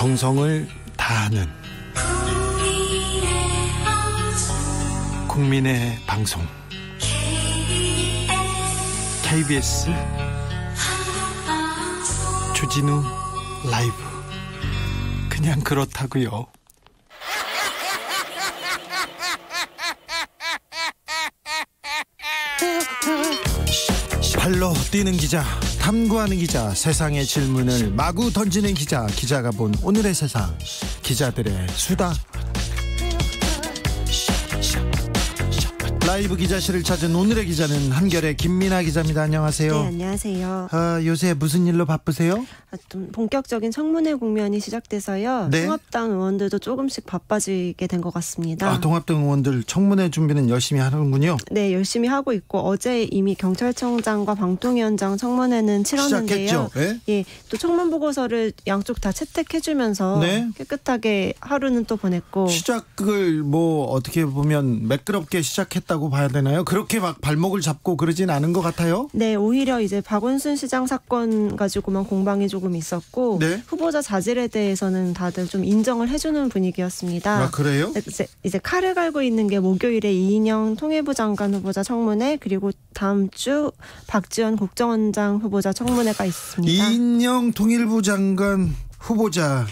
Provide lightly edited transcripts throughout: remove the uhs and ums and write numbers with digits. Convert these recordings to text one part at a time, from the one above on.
정성을 다하는 국민의 방송 KBS 주진우 라이브. 그냥 그렇다고요. 발로 뛰는 기자, 탐구하는 기자, 세상의 질문을 마구 던지는 기자, 기자가 본 오늘의 세상, 기자들의 수다. 라이브 기자실을 찾은 오늘의 기자는 한결의 김민아 기자입니다. 안녕하세요. 네, 안녕하세요. 요새 무슨 일로 바쁘세요? 좀 본격적인 청문회 국면이 시작돼서요. 네? 통합당 의원들도 조금씩 바빠지게 된 것 같습니다. 통합당 의원들 청문회 준비는 열심히 하는군요. 네, 열심히 하고 있고 어제 이미 경찰청장과 방통위원장 청문회는 치렀는데요. 시작했죠? 네? 예, 또 청문 보고서를 양쪽 다 채택해주면서 네? 깨끗하게 하루는 또 보냈고. 시작을 어떻게 보면 매끄럽게 시작했다고 봐야 되나요? 그렇게 막 발목을 잡고 그러진 않은 것 같아요. 네, 오히려 이제 박원순 시장 사건 가지고만 공방이 조금 있었고, 네? 후보자 자질에 대해서는 다들 좀 인정을 해주는 분위기였습니다. 아, 그래요? 이제 칼을 갈고 있는 게 목요일에 이인영 통일부 장관 후보자 청문회, 그리고 다음 주 박지원 국정원장 후보자 청문회가 있습니다. 이인영 통일부 장관 후보자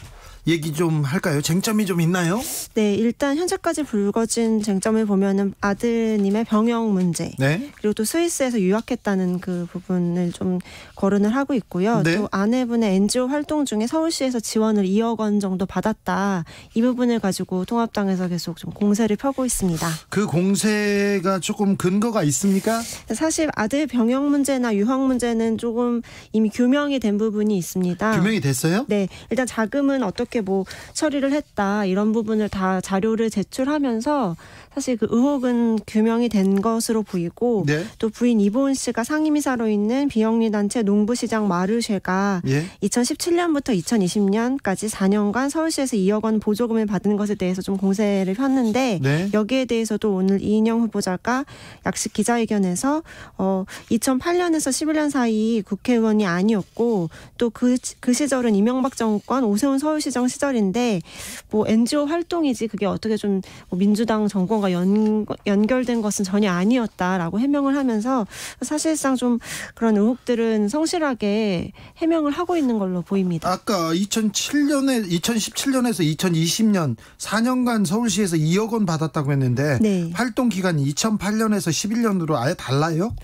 얘기 좀 할까요? 쟁점이 좀 있나요? 네, 일단 현재까지 불거진 쟁점을 보면은 아드님의 병역 문제, 네. 그리고 또 스위스에서 유학했다는 그 부분을 좀 거론을 하고 있고요. 네. 또 아내분의 NGO 활동 중에 서울시에서 지원을 2억 원 정도 받았다. 이 부분을 가지고 통합당에서 계속 좀 공세를 펴고 있습니다. 그 공세가 조금 근거가 있습니까? 사실 아들 병역 문제나 유학 문제는 조금 이미 규명이 된 부분이 있습니다. 규명이 됐어요? 네, 일단 자금은 어떻게 처리를 했다, 이런 부분을 다 자료를 제출하면서 사실 그 의혹은 규명이 된 것으로 보이고, 네. 또 부인 이보은 씨가 상임이사로 있는 비영리단체 농부시장 마르쉐가 예. 2017년부터 2020년까지 4년간 서울시에서 2억 원 보조금을 받은 것에 대해서 좀 공세를 폈는데, 네. 여기에 대해서도 오늘 이인영 후보자가 약식 기자회견에서 2008년에서 11년 사이 국회의원이 아니었고, 또 그 시절은 이명박 정권 오세훈 서울시장 시절인데 NGO 활동이지 그게 어떻게 좀 민주당 정권과 연결된 것은 전혀 아니었다라고 해명을 하면서 사실상 좀 그런 의혹들은 성실하게 해명을 하고 있는 걸로 보입니다. 아까 2017년에서 2020년 4년간 서울시에서 2억 원 받았다고 했는데, 네. 활동 기간이 2008년에서 11년으로 아예 달라요?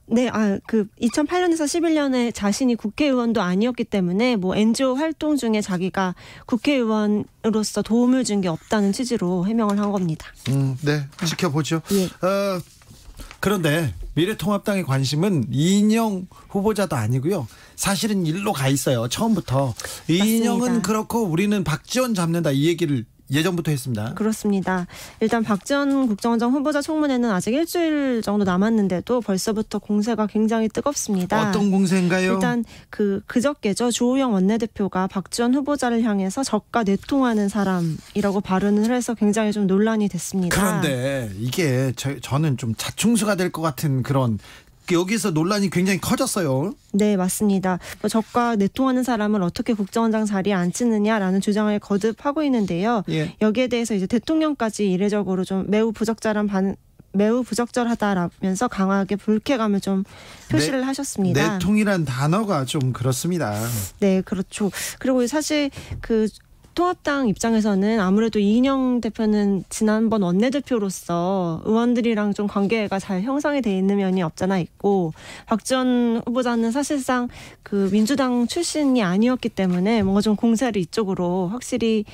네. 그 2008년에서 11년에 자신이 국회의원도 아니었기 때문에 NGO 활동 중에 자기가 국회의원으로서 도움을 준 게 없다는 취지로 해명을 한 겁니다. 네, 지켜보죠. 예. 그런데 미래통합당의 관심은 이인영 후보자도 아니고요. 사실은 일로 가 있어요. 처음부터. 이인영은 그렇고 우리는 박지원 잡는다, 이 얘기를 예전부터 했습니다. 그렇습니다. 일단 박지원 국정원장 후보자 청문회는 아직 일주일 정도 남았는데도 벌써부터 공세가 굉장히 뜨겁습니다. 어떤 공세인가요? 일단 그저께죠. 주호영 원내대표가 박지원 후보자를 향해서 적과 내통하는 사람이라고 발언을 해서 굉장히 좀 논란이 됐습니다. 그런데 이게 저는 좀 자충수가 될 것 같은 그런, 여기서 논란이 굉장히 커졌어요. 네, 맞습니다. 적과 내통하는 사람을 어떻게 국정원장 자리에 앉히느냐라는 주장을 거듭하고 있는데요. 예. 여기에 대해서 이제 대통령까지 이례적으로 좀 매우 부적절하다라면서 강하게 불쾌감을 좀 표시를 하셨습니다. 내통이란 단어가 좀 그렇습니다. 네, 그렇죠. 그리고 사실 통합당 입장에서는 아무래도 이인영 대표는 지난번 원내대표로서 의원들이랑 좀 관계가 잘 형성이 돼 있는 면이 없잖아 있고, 박지원 후보자는 사실상 그 민주당 출신이 아니었기 때문에 뭔가 좀 공세를 이쪽으로 확실히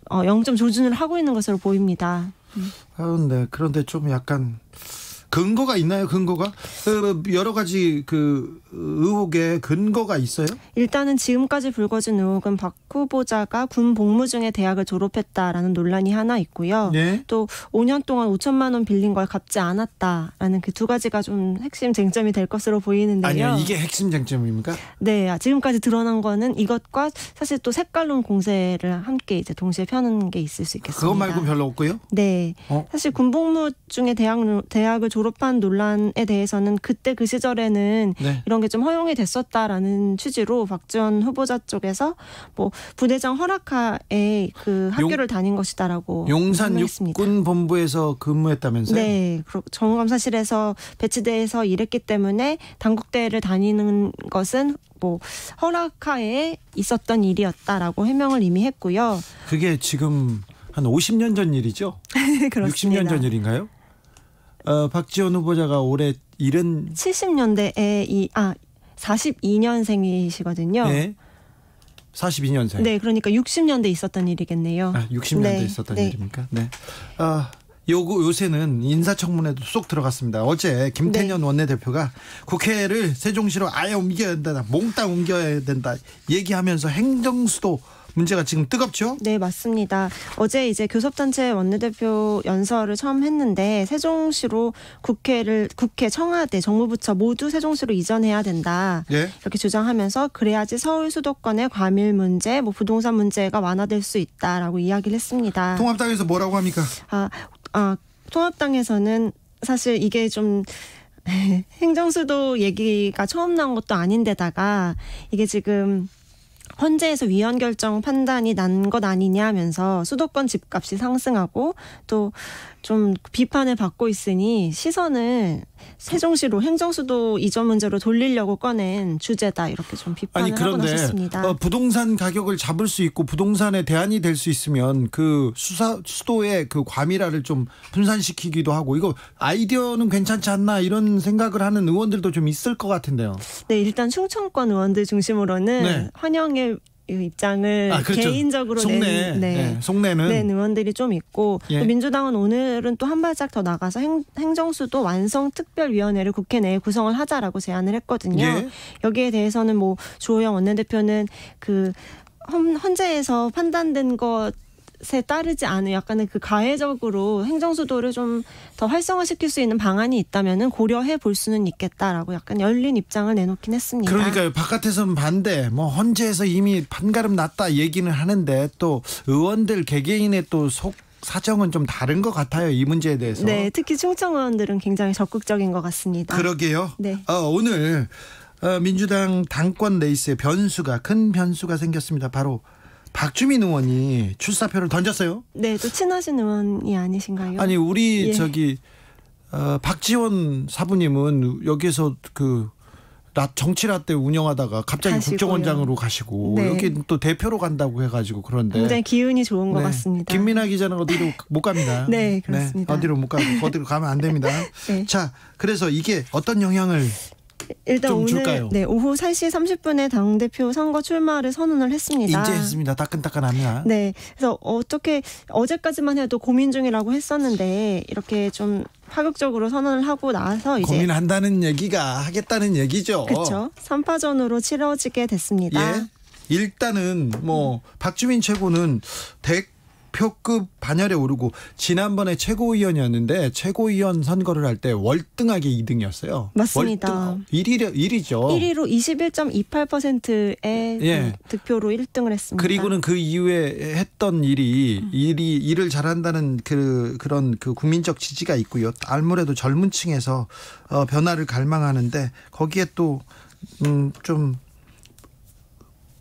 0점 조준을 하고 있는 것으로 보입니다. 네, 그런데 좀 약간 근거가 있나요? 근거가? 여러 가지 의혹에 근거가 있어요? 일단은 지금까지 불거진 의혹은 박 후보자가 군 복무 중에 대학을 졸업했다라는 논란이 하나 있고요. 네? 또 5년 동안 5천만 원 빌린 걸 갚지 않았다라는 그 두 가지가 좀 핵심 쟁점이 될 것으로 보이는데요. 아니요, 이게 핵심 쟁점입니까? 네, 지금까지 드러난 거는 이것과 사실 또 색깔론 공세를 함께 이제 동시에 펴는 게 있을 수 있겠습니다. 그것 말고 별로 없고요? 네, 사실 군 복무 중에 대학을 졸업한 논란에 대해서는 그때 그 시절에는 네. 이런 게 좀 허용이 됐었다라는 취지로 박지원 후보자 쪽에서 부대장 허락하에 그 학교를 다닌 것이다라고 용산 설명했습니다. 육군 본부에서 근무했다면서요? 네, 정검사실에서 배치돼서 일했기 때문에 당국대를 다니는 것은 뭐 허락하에 있었던 일이었다라고 해명을 이미 했고요. 그게 지금 한 50년 전 일이죠? 그렇습니다. 60년 전 일인가요? 박지원 후보자가 올해 70년대에 42년생이시거든요. 네. 42년생. 네, 그러니까 60년대 있었던 일이겠네요. 60년대 네, 있었던 네. 일입니까? 네. 요새는 인사청문회도 쏙 들어갔습니다. 어제 김태년 원내대표가 국회를 세종시로 아예 옮겨야 된다, 몽땅 옮겨야 된다 얘기하면서 행정수도 문제가 지금 뜨겁죠? 네, 맞습니다. 어제 이제 교섭단체 원내대표 연설을 처음 했는데 세종시로 국회, 청와대, 정무부처 모두 세종시로 이전해야 된다. 예? 이렇게 주장하면서 그래야지 서울 수도권의 과밀 문제, 부동산 문제가 완화될 수 있다라고 이야기를 했습니다. 통합당에서 뭐라고 합니까? 통합당에서는 사실 이게 좀 행정수도 얘기가 처음 나온 것도 아닌데다가 이게 지금 헌재에서 위헌 결정 판단이 난 것 아니냐 하면서 수도권 집값이 상승하고 또 좀 비판을 받고 있으니 시선을 세종시로 행정수도 이전 문제로 돌리려고 꺼낸 주제다 이렇게 좀 비판을 하고 나섰습니다. 부동산 가격을 잡을 수 있고 부동산의 대안이 될 수 있으면 그 수도의 그 과밀화를 좀 분산시키기도 하고 이거 아이디어는 괜찮지 않나 이런 생각을 하는 의원들도 좀 있을 것 같은데요. 네, 일단 충청권 의원들 중심으로는 네. 환영의 입장을 그렇죠. 개인적으로 속내는 낸 의원들이 좀 있고 예. 또 민주당은 오늘은 또 한 발짝 더 나가서 행정수도 완성 특별위원회를 국회 내에 구성을 하자라고 제안을 했거든요. 예. 여기에 대해서는 주호영 원내대표는 그 헌재에서 판단된 것에 따르지 않은 약간의 그 가해적으로 행정수도를 좀 더 활성화시킬 수 있는 방안이 있다면은 고려해 볼 수는 있겠다라고 약간 열린 입장을 내놓긴 했습니다. 그러니까요. 바깥에서는 반대, 헌재에서 이미 판가름 났다 얘기는 하는데 또 의원들 개개인의 또 속 사정은 좀 다른 것 같아요. 이 문제에 대해서. 네, 특히 충청 의원들은 굉장히 적극적인 것 같습니다. 그러게요. 네. 오늘 민주당 당권 레이스에 큰 변수가 생겼습니다. 바로 박주민 의원이 출사표를 던졌어요. 네, 또 친하신 의원이 아니신가요? 아니 우리 예. 박지원 사부님은 여기서 정치라떼 운영하다가 갑자기 가시고요. 국정원장으로 가시고 네. 여기 또 대표로 간다고 해가지고 그런데 굉장히 기운이 좋은 것 같습니다. 김민아 기자는 어디로 못 갑니다. 네, 그렇습니다. 어디로 못 가고 어디로 가면 안 됩니다. 네. 자, 그래서 이게 어떤 영향을 일단 좀 오늘 줄까요? 오후 3시 30분에 당대표 선거 출마를 선언을 했습니다. 인지했습니다. 따끈따끈합니다. 네, 그래서 어제까지만 해도 고민 중이라고 했었는데 이렇게 좀 파격적으로 선언을 하고 나서 이제 고민한다는 얘기가 하겠다는 얘기죠. 그렇죠. 3파전으로 치러지게 됐습니다. 예. 일단은 박주민 최고는 대표급 반열에 오르고 지난번에 최고위원이었는데 최고위원 선거를 할 때 월등하게 2등이었어요. 맞습니다. 1위죠. 1위로 21.28%의 예. 득표로 1등을 했습니다. 그리고는 그 이후에 했던 일을 잘한다는 그런 국민적 지지가 있고요. 아무래도 젊은 층에서 변화를 갈망하는데 거기에 또 좀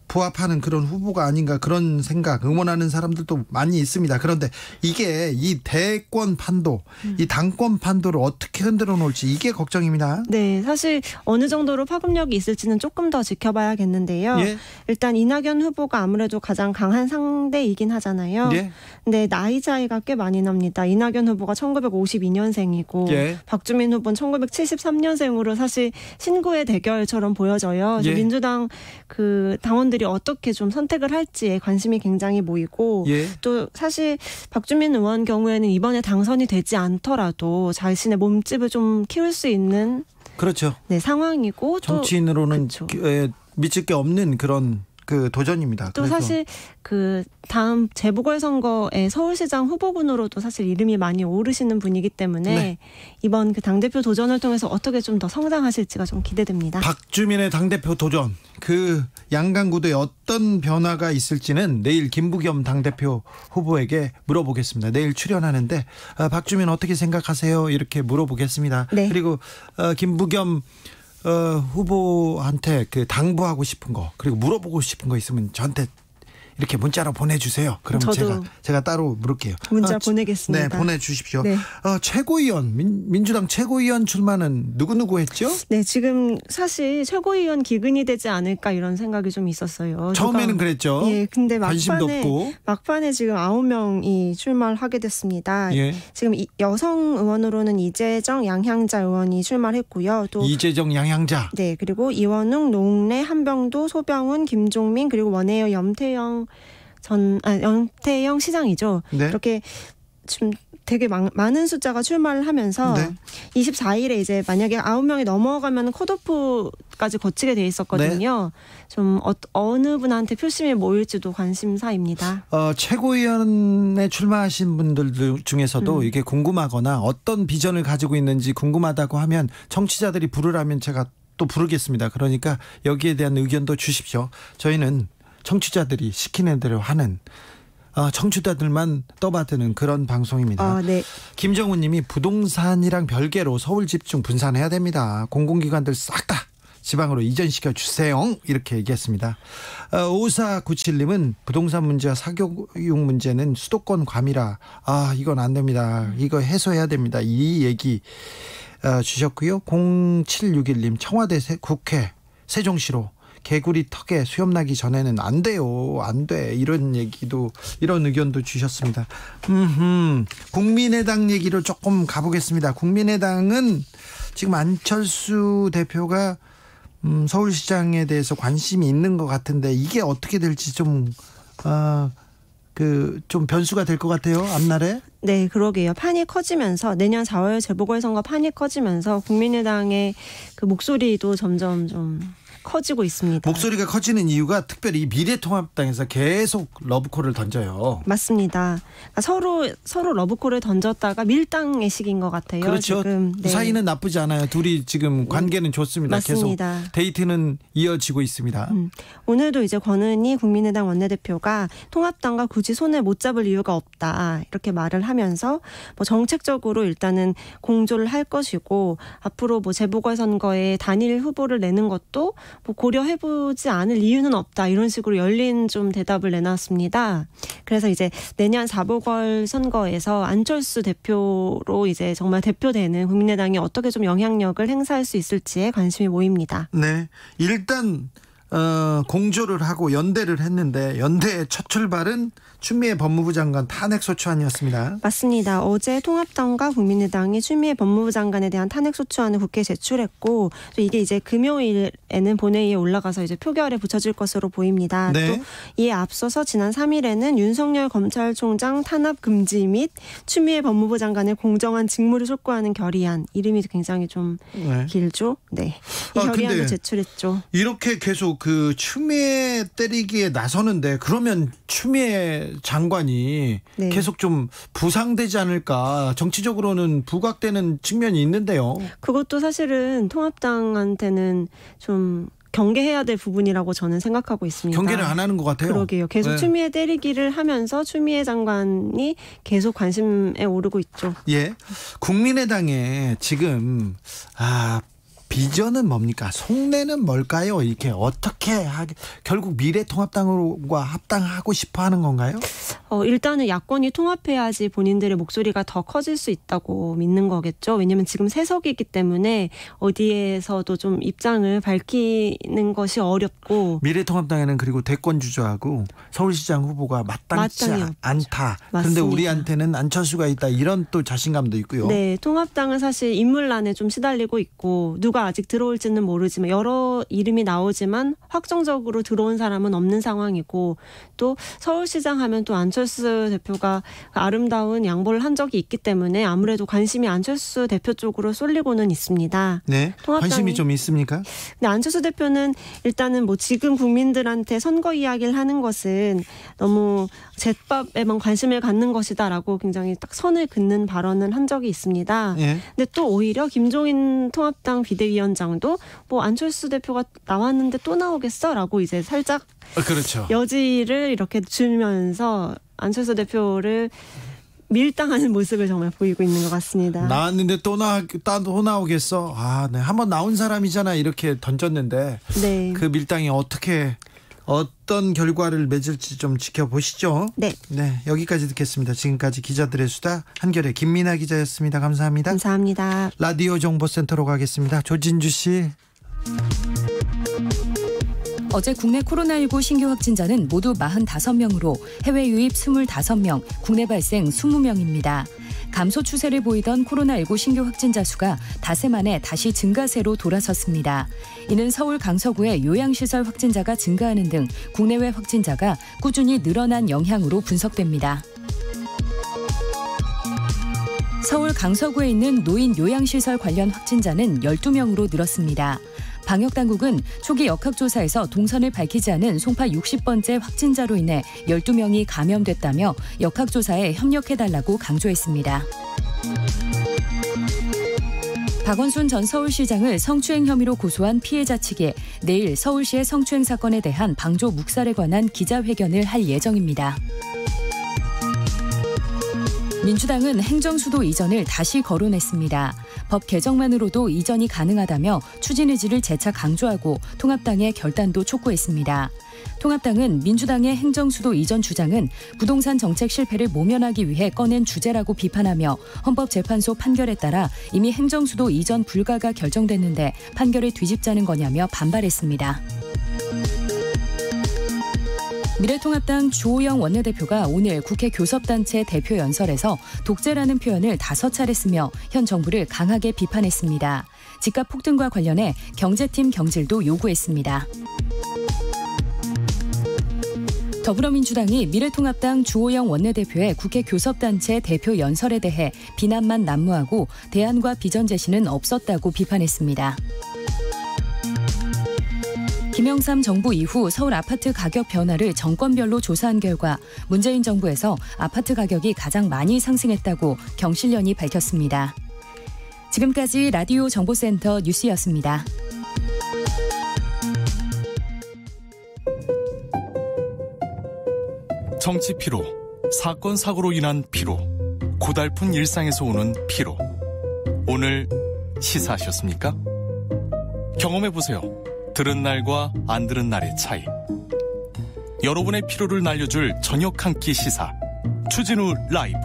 부합하는 그런 후보가 아닌가 그런 생각 응원하는 사람들도 많이 있습니다. 그런데 이게 이 대권 판도 이 당권 판도를 어떻게 흔들어 놓을지 이게 걱정입니다. 네, 사실 어느 정도로 파급력이 있을지는 조금 더 지켜봐야겠는데요. 예? 일단 이낙연 후보가 아무래도 가장 강한 상대이긴 하잖아요. 예? 근데 나이 차이가 꽤 많이 납니다. 이낙연 후보가 1952년생이고 예? 박주민 후보는 1973년생으로 사실 신구의 대결처럼 보여져요. 예? 민주당 당원들이 어떻게 좀 선택을 할지에 관심이 굉장히 모이고 예? 또 사실 박주민 의원 경우에는 이번에 당선이 되지 않더라도 자신의 몸집을 좀 키울 수 있는 그렇죠. 네, 상황이고 정치인으로는 또 미칠 게 없는 그런 도전입니다. 또 사실 다음 재보궐선거에 서울시장 후보군으로도 사실 이름이 많이 오르시는 분이기 때문에 네. 이번 당대표 도전을 통해서 어떻게 좀 더 성장하실지가 좀 기대됩니다. 박주민의 당대표 도전 양강구도에 어떤 변화가 있을지는 내일 김부겸 당대표 후보에게 물어보겠습니다. 내일 출연하는데 박주민 어떻게 생각하세요? 이렇게 물어보겠습니다. 네. 그리고 김부겸 후보한테 당부하고 싶은 거 그리고 물어보고 싶은 거 있으면 저한테 이렇게 문자로 보내주세요. 그럼 저도 제가 따로 물을게요. 문자 보내겠습니다. 네, 보내주십시오. 네. 최고위원 민주당 최고위원 출마는 누구 했죠? 네, 지금 사실 최고위원 기근이 되지 않을까 이런 생각이 좀 있었어요. 처음에는 그랬죠. 예, 근데 관심도 없고. 막판에 지금 9명이 출마를 하게 됐습니다. 예. 지금 여성 의원으로는 이재정, 양향자 의원이 출마를 했고요. 또 이재정, 양향자. 네, 그리고 이원웅, 노웅래, 한병도, 소병훈, 김종민 그리고 원혜여, 염태영 시장이죠. 네. 이렇게 지금 되게 많은 숫자가 출마를 하면서 네. 24일에 이제 만약에 9명이 넘어가면 컷오프까지 거치게 돼 있었거든요. 네. 좀 어느 분한테 표심이 모일지도 관심사입니다. 최고위원에 출마하신 분들 중에서도 이게 궁금하거나 어떤 비전을 가지고 있는지 궁금하다고 하면 청취자들이 부르라면 제가 또 부르겠습니다. 그러니까 여기에 대한 의견도 주십시오. 저희는 청취자들이 시키는 대로 하는 청취자들만 떠받드는 그런 방송입니다. 네. 김정훈 님이 부동산이랑 별개로 서울 집중 분산해야 됩니다. 공공기관들 싹 다 지방으로 이전시켜 주세요. 이렇게 얘기했습니다. 5497님은 부동산 문제와 사교육 문제는 수도권 과밀화. 이건 안 됩니다. 이거 해소해야 됩니다. 이 얘기 주셨고요. 0761님 청와대 국회 세종시로 개구리 턱에 수염 나기 전에는 안 돼요. 안 돼. 이런 의견도 주셨습니다. 국민의당 얘기로 조금 가보겠습니다. 국민의당은 지금 안철수 대표가 서울시장에 대해서 관심이 있는 것 같은데 이게 어떻게 될지 좀 변수가 될 것 같아요. 앞날에. 네, 그러게요. 판이 커지면서 내년 4월 재보궐선거 판이 커지면서 국민의당의 그 목소리도 점점 좀 커지고 있습니다. 목소리가 커지는 이유가 특별히 미래통합당에서 계속 러브콜을 던져요. 맞습니다. 그러니까 서로 러브콜을 던졌다가 밀당의 시기인 것 같아요. 그렇죠. 지금. 네. 사이는 나쁘지 않아요. 둘이 지금 관계는 좋습니다. 맞습니다. 계속 데이트는 이어지고 있습니다. 오늘도 이제 권은희 국민의당 원내대표가 통합당과 굳이 손을 못 잡을 이유가 없다 이렇게 말을 하면서 정책적으로 일단은 공조를 할 것이고 앞으로 재보궐선거에 단일 후보를 내는 것도 고려해보지 않을 이유는 없다 이런 식으로 열린 좀 대답을 내놨습니다. 그래서 이제 내년 4보궐 선거에서 안철수 대표로 이제 정말 대표되는 국민의당이 어떻게 좀 영향력을 행사할 수 있을지에 관심이 모입니다. 네, 일단 공조를 하고 연대를 했는데 연대의 첫 출발은 추미애 법무부 장관 탄핵소추안이었습니다. 맞습니다. 어제 통합당과 국민의당이 추미애 법무부 장관에 대한 탄핵소추안을 국회에 제출했고 또 이게 이제 금요일에는 본회의에 올라가서 이제 표결에 붙여질 것으로 보입니다. 네. 또 이에 앞서서 지난 3일에는 윤석열 검찰총장 탄압 금지 및 추미애 법무부 장관의 공정한 직무를 촉구하는 결의안 이름이 굉장히 좀 길죠. 네, 이 결의안을 제출했죠. 이렇게 계속 추미애 때리기에 나서는데 그러면 추미애 장관이 계속 좀 부상되지 않을까, 정치적으로는 부각되는 측면이 있는데요. 그것도 사실은 통합당한테는 좀 경계해야 될 부분이라고 저는 생각하고 있습니다. 경계를 안 하는 것 같아요. 그러게요. 계속 추미애 때리기를 하면서 추미애 장관이 계속 관심에 오르고 있죠. 예, 국민의당에 지금 비전은 뭡니까? 속내는 뭘까요? 이렇게 어떻게 결국 미래통합당과 합당하고 싶어 하는 건가요? 일단은 야권이 통합해야지 본인들의 목소리가 더 커질 수 있다고 믿는 거겠죠. 왜냐하면 지금 세석이기 때문에 어디에서도 좀 입장을 밝히는 것이 어렵고. 미래통합당에는 그리고 대권 주자하고 서울시장 후보가 마땅치 않다. 그런데 우리한테는 안철수가 있다. 이런 또 자신감도 있고요. 네, 통합당은 사실 인물난에 좀 시달리고 있고 누가 아직 들어올지는 모르지만 여러 이름이 나오지만 확정적으로 들어온 사람은 없는 상황이고 또 서울시장 하면 또 안철수 대표가 아름다운 양보를 한 적이 있기 때문에 아무래도 관심이 안철수 대표 쪽으로 쏠리고는 있습니다. 네, 관심이 좀 있습니까? 근데 안철수 대표는 일단은 지금 국민들한테 선거 이야기를 하는 것은 너무 잿밥에만 관심을 갖는 것이다라고 굉장히 딱 선을 긋는 발언을 한 적이 있습니다. 네. 근데 또 오히려 김종인 통합당 비대위원장도 안철수 대표가 나왔는데 또 나오겠어라고 이제 살짝 그렇죠. 여지를 이렇게 주면서 안철수 대표를 밀당하는 모습을 정말 보이고 있는 것 같습니다. 나왔는데 또 나오겠어? 네. 한번 나온 사람이잖아. 이렇게 던졌는데 그 밀당이 어떻게 어떤 결과를 맺을지 좀 지켜보시죠. 네. 네, 여기까지 듣겠습니다. 지금까지 기자들의 수다 한결의 김민아 기자였습니다. 감사합니다. 감사합니다. 라디오 정보센터로 가겠습니다. 조진주 씨. 어제 국내 코로나19 신규 확진자는 모두 45명으로 해외 유입 25명, 국내 발생 20명입니다. 감소 추세를 보이던 코로나19 신규 확진자 수가 닷새 만에 다시 증가세로 돌아섰습니다. 이는 서울 강서구의 요양시설 확진자가 증가하는 등 국내외 확진자가 꾸준히 늘어난 영향으로 분석됩니다. 서울 강서구에 있는 노인 요양시설 관련 확진자는 12명으로 늘었습니다. 방역당국은 초기 역학조사에서 동선을 밝히지 않은 송파 60번째 확진자로 인해 12명이 감염됐다며 역학조사에 협력해달라고 강조했습니다. 박원순 전 서울시장을 성추행 혐의로 고소한 피해자 측이 내일 서울시의 성추행 사건에 대한 방조 묵살에 관한 기자회견을 할 예정입니다. 민주당은 행정수도 이전을 다시 거론했습니다. 법 개정만으로도 이전이 가능하다며 추진 의지를 재차 강조하고 통합당의 결단도 촉구했습니다. 통합당은 민주당의 행정수도 이전 주장은 부동산 정책 실패를 모면하기 위해 꺼낸 주제라고 비판하며 헌법재판소 판결에 따라 이미 행정수도 이전 불가가 결정됐는데 판결을 뒤집자는 거냐며 반발했습니다. 미래통합당 주호영 원내대표가 오늘 국회 교섭단체 대표 연설에서 독재라는 표현을 5차례 쓰며 현 정부를 강하게 비판했습니다. 집값 폭등과 관련해 경제팀 경질도 요구했습니다. 더불어민주당이 미래통합당 주호영 원내대표의 국회 교섭단체 대표 연설에 대해 비난만 난무하고 대안과 비전 제시는 없었다고 비판했습니다. 김영삼 정부 이후 서울 아파트 가격 변화를 정권별로 조사한 결과 문재인 정부에서 아파트 가격이 가장 많이 상승했다고 경실련이 밝혔습니다. 지금까지 라디오 정보센터 뉴스였습니다. 정치 피로, 사건 사고로 인한 피로, 고달픈 일상에서 오는 피로. 오늘 시사하셨습니까? 경험해보세요. 들은 날과 안 들은 날의 차이. 여러분의 피로를 날려줄 저녁 한 끼 시사 추진우 라이브.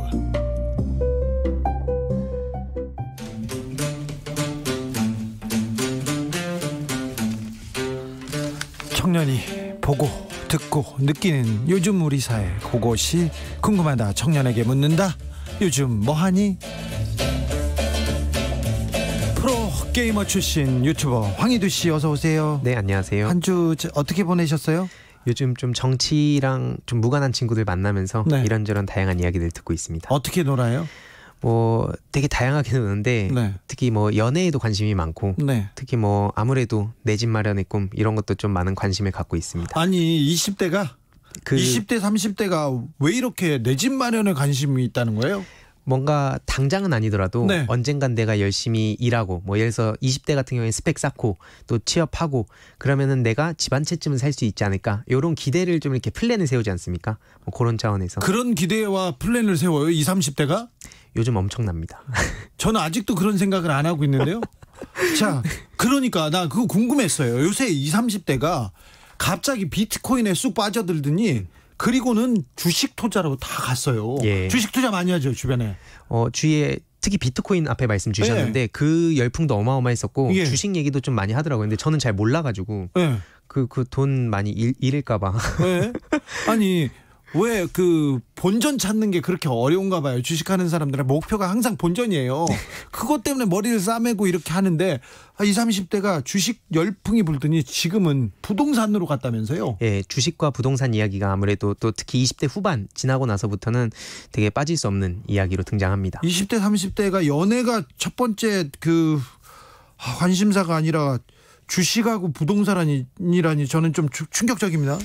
청년이 보고 듣고 느끼는 요즘 우리 사회, 그것이 궁금하다. 청년에게 묻는다. 요즘 뭐하니? 프로게이머 출신 유튜버 황희두 씨, 어서 오세요. 네, 안녕하세요. 한 주 어떻게 보내셨어요? 요즘 좀 정치랑 좀 무관한 친구들 만나면서 네. 이런저런 다양한 이야기들 듣고 있습니다. 어떻게 놀아요? 뭐 되게 다양하게 노는데 네. 특히 뭐 연애에도 관심이 많고 네. 특히 뭐 아무래도 내 집 마련의 꿈 이런 것도 좀 많은 관심을 갖고 있습니다. 아니 20대가 20대 30대가 왜 이렇게 내 집 마련에 관심이 있다는 거예요? 뭔가 당장은 아니더라도 네. 언젠간 내가 열심히 일하고 뭐 예를 들어서 20대 같은 경우에 스펙 쌓고 또 취업하고 그러면은 내가 집 한 채쯤은 살 수 있지 않을까, 이런 기대를 좀 이렇게 플랜을 세우지 않습니까? 뭐 그런 차원에서 그런 기대와 플랜을 세워요 20, 30대가? 요즘 엄청납니다. 저는 아직도 그런 생각을 안 하고 있는데요. 자, 그러니까 나 그거 궁금했어요. 요새 20, 30대가 갑자기 비트코인에 쑥 빠져들더니 그리고는 주식 투자로 다 갔어요. 예. 주식 투자 많이 하죠, 주변에. 주위에 특히 비트코인 앞에 말씀 주셨는데 그 열풍도 어마어마했었고 예. 주식 얘기도 좀 많이 하더라고요. 근데 저는 잘 몰라가지고 네. 그 돈 많이 잃을까봐. 네. 아니 왜 그 본전 찾는 게 그렇게 어려운가 봐요. 주식하는 사람들의 목표가 항상 본전이에요. 그것 때문에 머리를 싸매고 이렇게 하는데 20, 30대가 주식 열풍이 불더니 지금은 부동산으로 갔다면서요. 예, 주식과 부동산 이야기가 아무래도 또 특히 20대 후반 지나고 나서부터는 되게 빠질 수 없는 이야기로 등장합니다. 20대 30대가 연애가 첫 번째 그 관심사가 아니라 주식하고 부동산이라니 저는 좀 충격적입니다.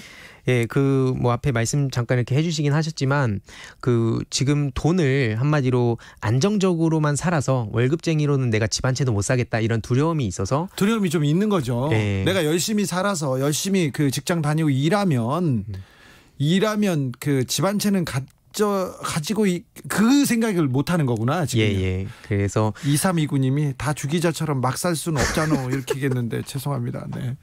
예, 그 뭐 앞에 말씀 잠깐 이렇게 해주시긴 하셨지만 그 지금 돈을 한마디로 안정적으로만 살아서 월급쟁이로는 내가 집 한 채도 못 사겠다, 이런 두려움이 있어서 두려움이 좀 있는 거죠. 예. 내가 열심히 살아서 열심히 그 직장 다니고 일하면 그 집 한 채는 가지고 그 생각을 못 하는 거구나 지금. 예. 그래서 2329님이 다 주기자처럼 막 살 수는 없잖아 이렇게 얘기했는데 죄송합니다. 네.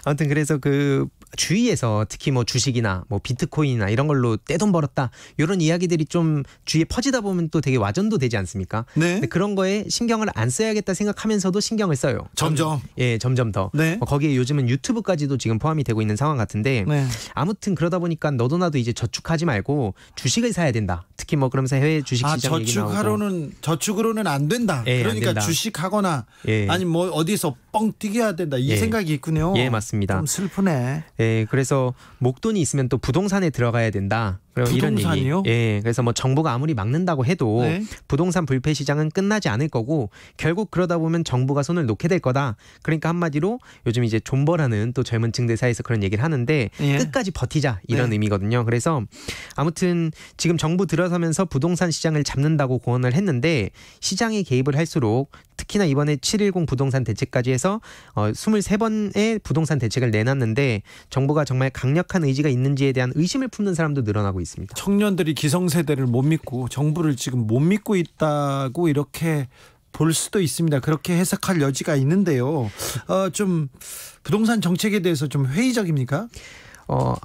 아무튼 그래서 그 주위에서 특히 뭐 주식이나 뭐 비트코인이나 이런 걸로 떼돈 벌었다 이런 이야기들이 좀 주위에 퍼지다 보면 또 되게 와전도 되지 않습니까? 네. 근데 그런 거에 신경을 안 써야겠다 생각하면서도 신경을 써요. 점점. 예, 점점 더. 네. 거기에 요즘은 유튜브까지도 지금 포함이 되고 있는 상황 같은데 네. 아무튼 그러다 보니까 너도 나도 이제 저축하지 말고 주식을 사야 된다. 특히 뭐 그러면서 해외 주식 시장 얘기 나오고. 저축으로는 안 된다. 예, 그러니까 안 된다. 주식하거나 예. 아니 뭐 어디서 뻥 뛰게 해야 된다. 이 예. 생각이 있군요. 예, 맞습니다. 좀 슬프네. 예, 그래서 목돈이 있으면 또 부동산에 들어가야 된다. 이런 부동산이요? 얘기. 예, 그래서 뭐 정부가 아무리 막는다고 해도 네. 부동산 불패 시장은 끝나지 않을 거고 결국 그러다 보면 정부가 손을 놓게 될 거다. 그러니까 한마디로 요즘 이제 존버라는 또 젊은 층들 사이에서 그런 얘기를 하는데 예. 끝까지 버티자 이런 네. 의미거든요. 그래서 아무튼 지금 정부 들어서면서 부동산 시장을 잡는다고 고언을 했는데 시장에 개입을 할수록 특히나 이번에 7.10 부동산 대책까지 해서 23번의 부동산 대책을 내놨는데 정부가 정말 강력한 의지가 있는지에 대한 의심을 품는 사람도 늘어나고 있습니다. 청년들이 기성세대를 못 믿고 정부를 지금 못 믿고 있다고 이렇게 볼 수도 있습니다. 그렇게 해석할 여지가 있는데요. 좀 부동산 정책에 대해서 좀 회의적입니까?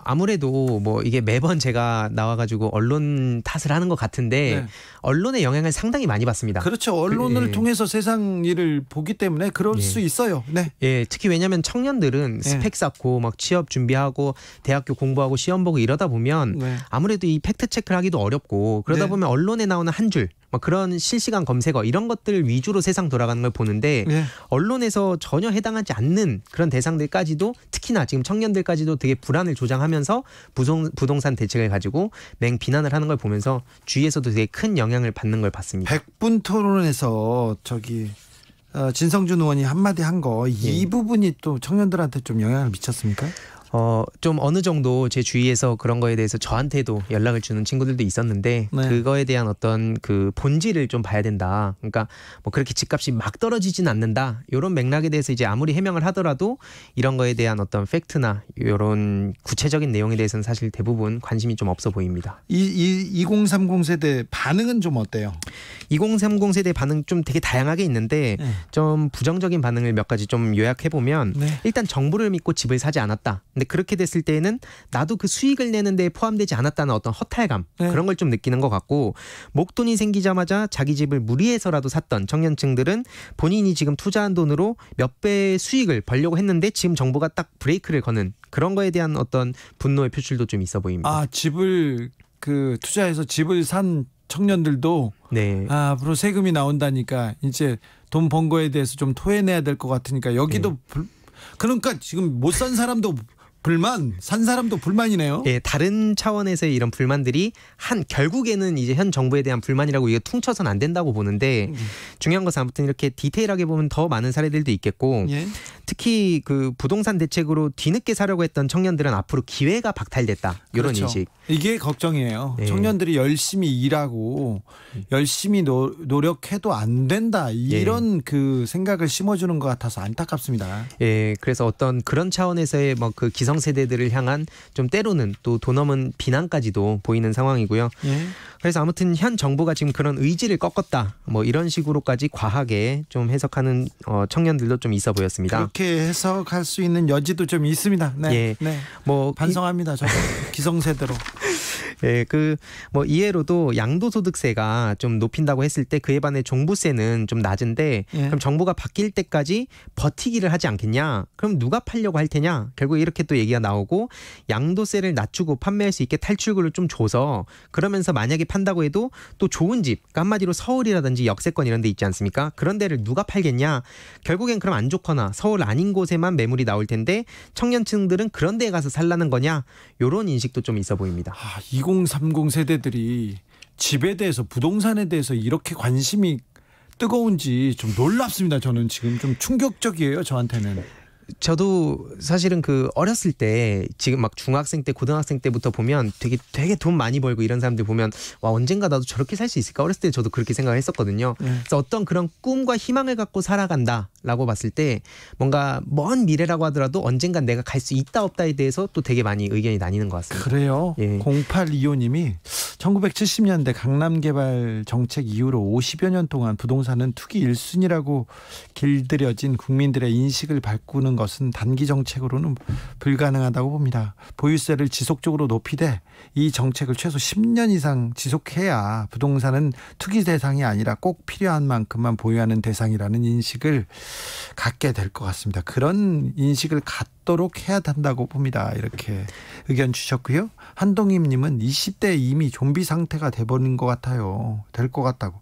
아무래도 뭐 이게 매번 제가 나와가지고 언론 탓을 하는 것 같은데 네. 언론의 영향을 상당히 많이 받습니다. 그렇죠. 언론을 예. 통해서 세상 일을 보기 때문에 그럴 예. 수 있어요. 네. 예, 특히 왜냐하면 청년들은 네. 스펙 쌓고 막 취업 준비하고 대학교 공부하고 시험 보고 이러다 보면 네. 아무래도 이 팩트 체크를 하기도 어렵고 그러다 네. 보면 언론에 나오는 한 줄 막 그런 실시간 검색어 이런 것들 위주로 세상 돌아가는 걸 보는데 네. 언론에서 전혀 해당하지 않는 그런 대상들까지도 특히나 지금 청년들까지도 되게 불안을 조장하면서 부동산 대책을 가지고 맹 비난을 하는 걸 보면서 주위에서도 되게 큰 영향을 받는 걸 봤습니다. 100분 토론에서 진성준 의원이 한마디 한 거 이 부분이 또 청년들한테 좀 영향을 미쳤습니까? 좀 어느 정도 제 주위에서 그런 거에 대해서 저한테도 연락을 주는 친구들도 있었는데 네. 그거에 대한 어떤 그 본질을 좀 봐야 된다. 그러니까 뭐 그렇게 집값이 막 떨어지진 않는다. 이런 맥락에 대해서 이제 아무리 해명을 하더라도 이런 거에 대한 어떤 팩트나 이런 구체적인 내용에 대해서는 사실 대부분 관심이 좀 없어 보입니다. 2030 세대 반응은 좀 어때요? 2030 세대 반응 좀 되게 다양하게 있는데 네. 좀 부정적인 반응을 몇 가지 좀 요약해 보면 네. 일단 정부를 믿고 집을 사지 않았다. 근데 그렇게 됐을 때에는 나도 그 수익을 내는 데 포함되지 않았다는 어떤 허탈감 네. 그런 걸 좀 느끼는 것 같고 목돈이 생기자마자 자기 집을 무리해서라도 샀던 청년층들은 본인이 지금 투자한 돈으로 몇 배의 수익을 벌려고 했는데 지금 정부가 딱 브레이크를 거는 그런 거에 대한 어떤 분노의 표출도 좀 있어 보입니다. 아, 집을 투자해서 집을 산 청년들도 네. 앞으로 세금이 나온다니까 이제 돈 번 거에 대해서 좀 토해내야 될 것 같으니까 여기도 그러니까 지금 못 산 사람도 불만, 산 사람도 불만이네요. 예, 다른 차원에서의 이런 불만들이 결국에는 이제 현 정부에 대한 불만이라고 이게 퉁쳐서는 안 된다고 보는데 중요한 것은 아무튼 이렇게 디테일하게 보면 더 많은 사례들도 있겠고 예. 특히 그 부동산 대책으로 뒤늦게 사려고 했던 청년들은 앞으로 기회가 박탈됐다 이런 그렇죠. 인식. 이게 걱정이에요. 네. 청년들이 열심히 일하고 열심히 노력해도 안 된다 이런 그 생각을 심어주는 것 같아서 안타깝습니다. 예, 그래서 어떤 그런 차원에서의 뭐 그 기성세대들을 향한 좀 때로는 또 도넘은 비난까지도 보이는 상황이고요. 예. 그래서 아무튼 현 정부가 지금 그런 의지를 꺾었다 뭐 이런 식으로까지 과하게 좀 해석하는 청년들도 좀 있어 보였습니다. 그렇게 해석할 수 있는 여지도 좀 있습니다. 네, 예. 네. 뭐 반성합니다. 저도 기성세대로. 예, 뭐 이해로도 양도소득세가 좀 높인다고 했을 때 그에 반해 종부세는 좀 낮은데 예. 그럼 정부가 바뀔 때까지 버티기를 하지 않겠냐? 그럼 누가 팔려고 할 테냐? 결국 이렇게 또 얘기가 나오고 양도세를 낮추고 판매할 수 있게 탈출구를 좀 줘서 그러면서 만약에 판다고 해도 또 좋은 집, 그러니까 한마디로 서울이라든지 역세권 이런 데 있지 않습니까? 그런 데를 누가 팔겠냐? 결국엔 그럼 안 좋거나 서울 아닌 곳에만 매물이 나올 텐데 청년층들은 그런 데에 가서 살라는 거냐? 이런 인식도 좀 있어 보입니다. 2030 세대들이 집에 대해서 부동산에 대해서 이렇게 관심이 뜨거운지 좀 놀랍습니다. 저는 지금 좀 충격적이에요. 저한테는. 저도 사실은 그 어렸을 때 지금 막 중학생 때 고등학생 때부터 보면 되게 돈 많이 벌고 이런 사람들 보면 와 언젠가 나도 저렇게 살 수 있을까 어렸을 때 저도 그렇게 생각을 했었거든요. 그래서 어떤 그런 꿈과 희망을 갖고 살아간다라고 봤을 때 뭔가 먼 미래라고 하더라도 언젠간 내가 갈 수 있다 없다에 대해서 또 되게 많이 의견이 나뉘는 것 같습니다. 그래요. 예. 0825님이 1970년대 강남 개발 정책 이후로 50여 년 동안 부동산은 투기 1순위라고 길들여진 국민들의 인식을 바꾸는 바꾸는 것은 단기 정책으로는 불가능하다고 봅니다. 보유세를 지속적으로 높이되 이 정책을 최소 10년 이상 지속해야 부동산은 투기 대상이 아니라 꼭 필요한 만큼만 보유하는 대상이라는 인식을 갖게 될 것 같습니다. 그런 인식을 갖도록 해야 한다고 봅니다. 이렇게 의견 주셨고요. 한동임님은 20대 이미 좀비 상태가 돼버린 것 같아요. 될 것 같다고.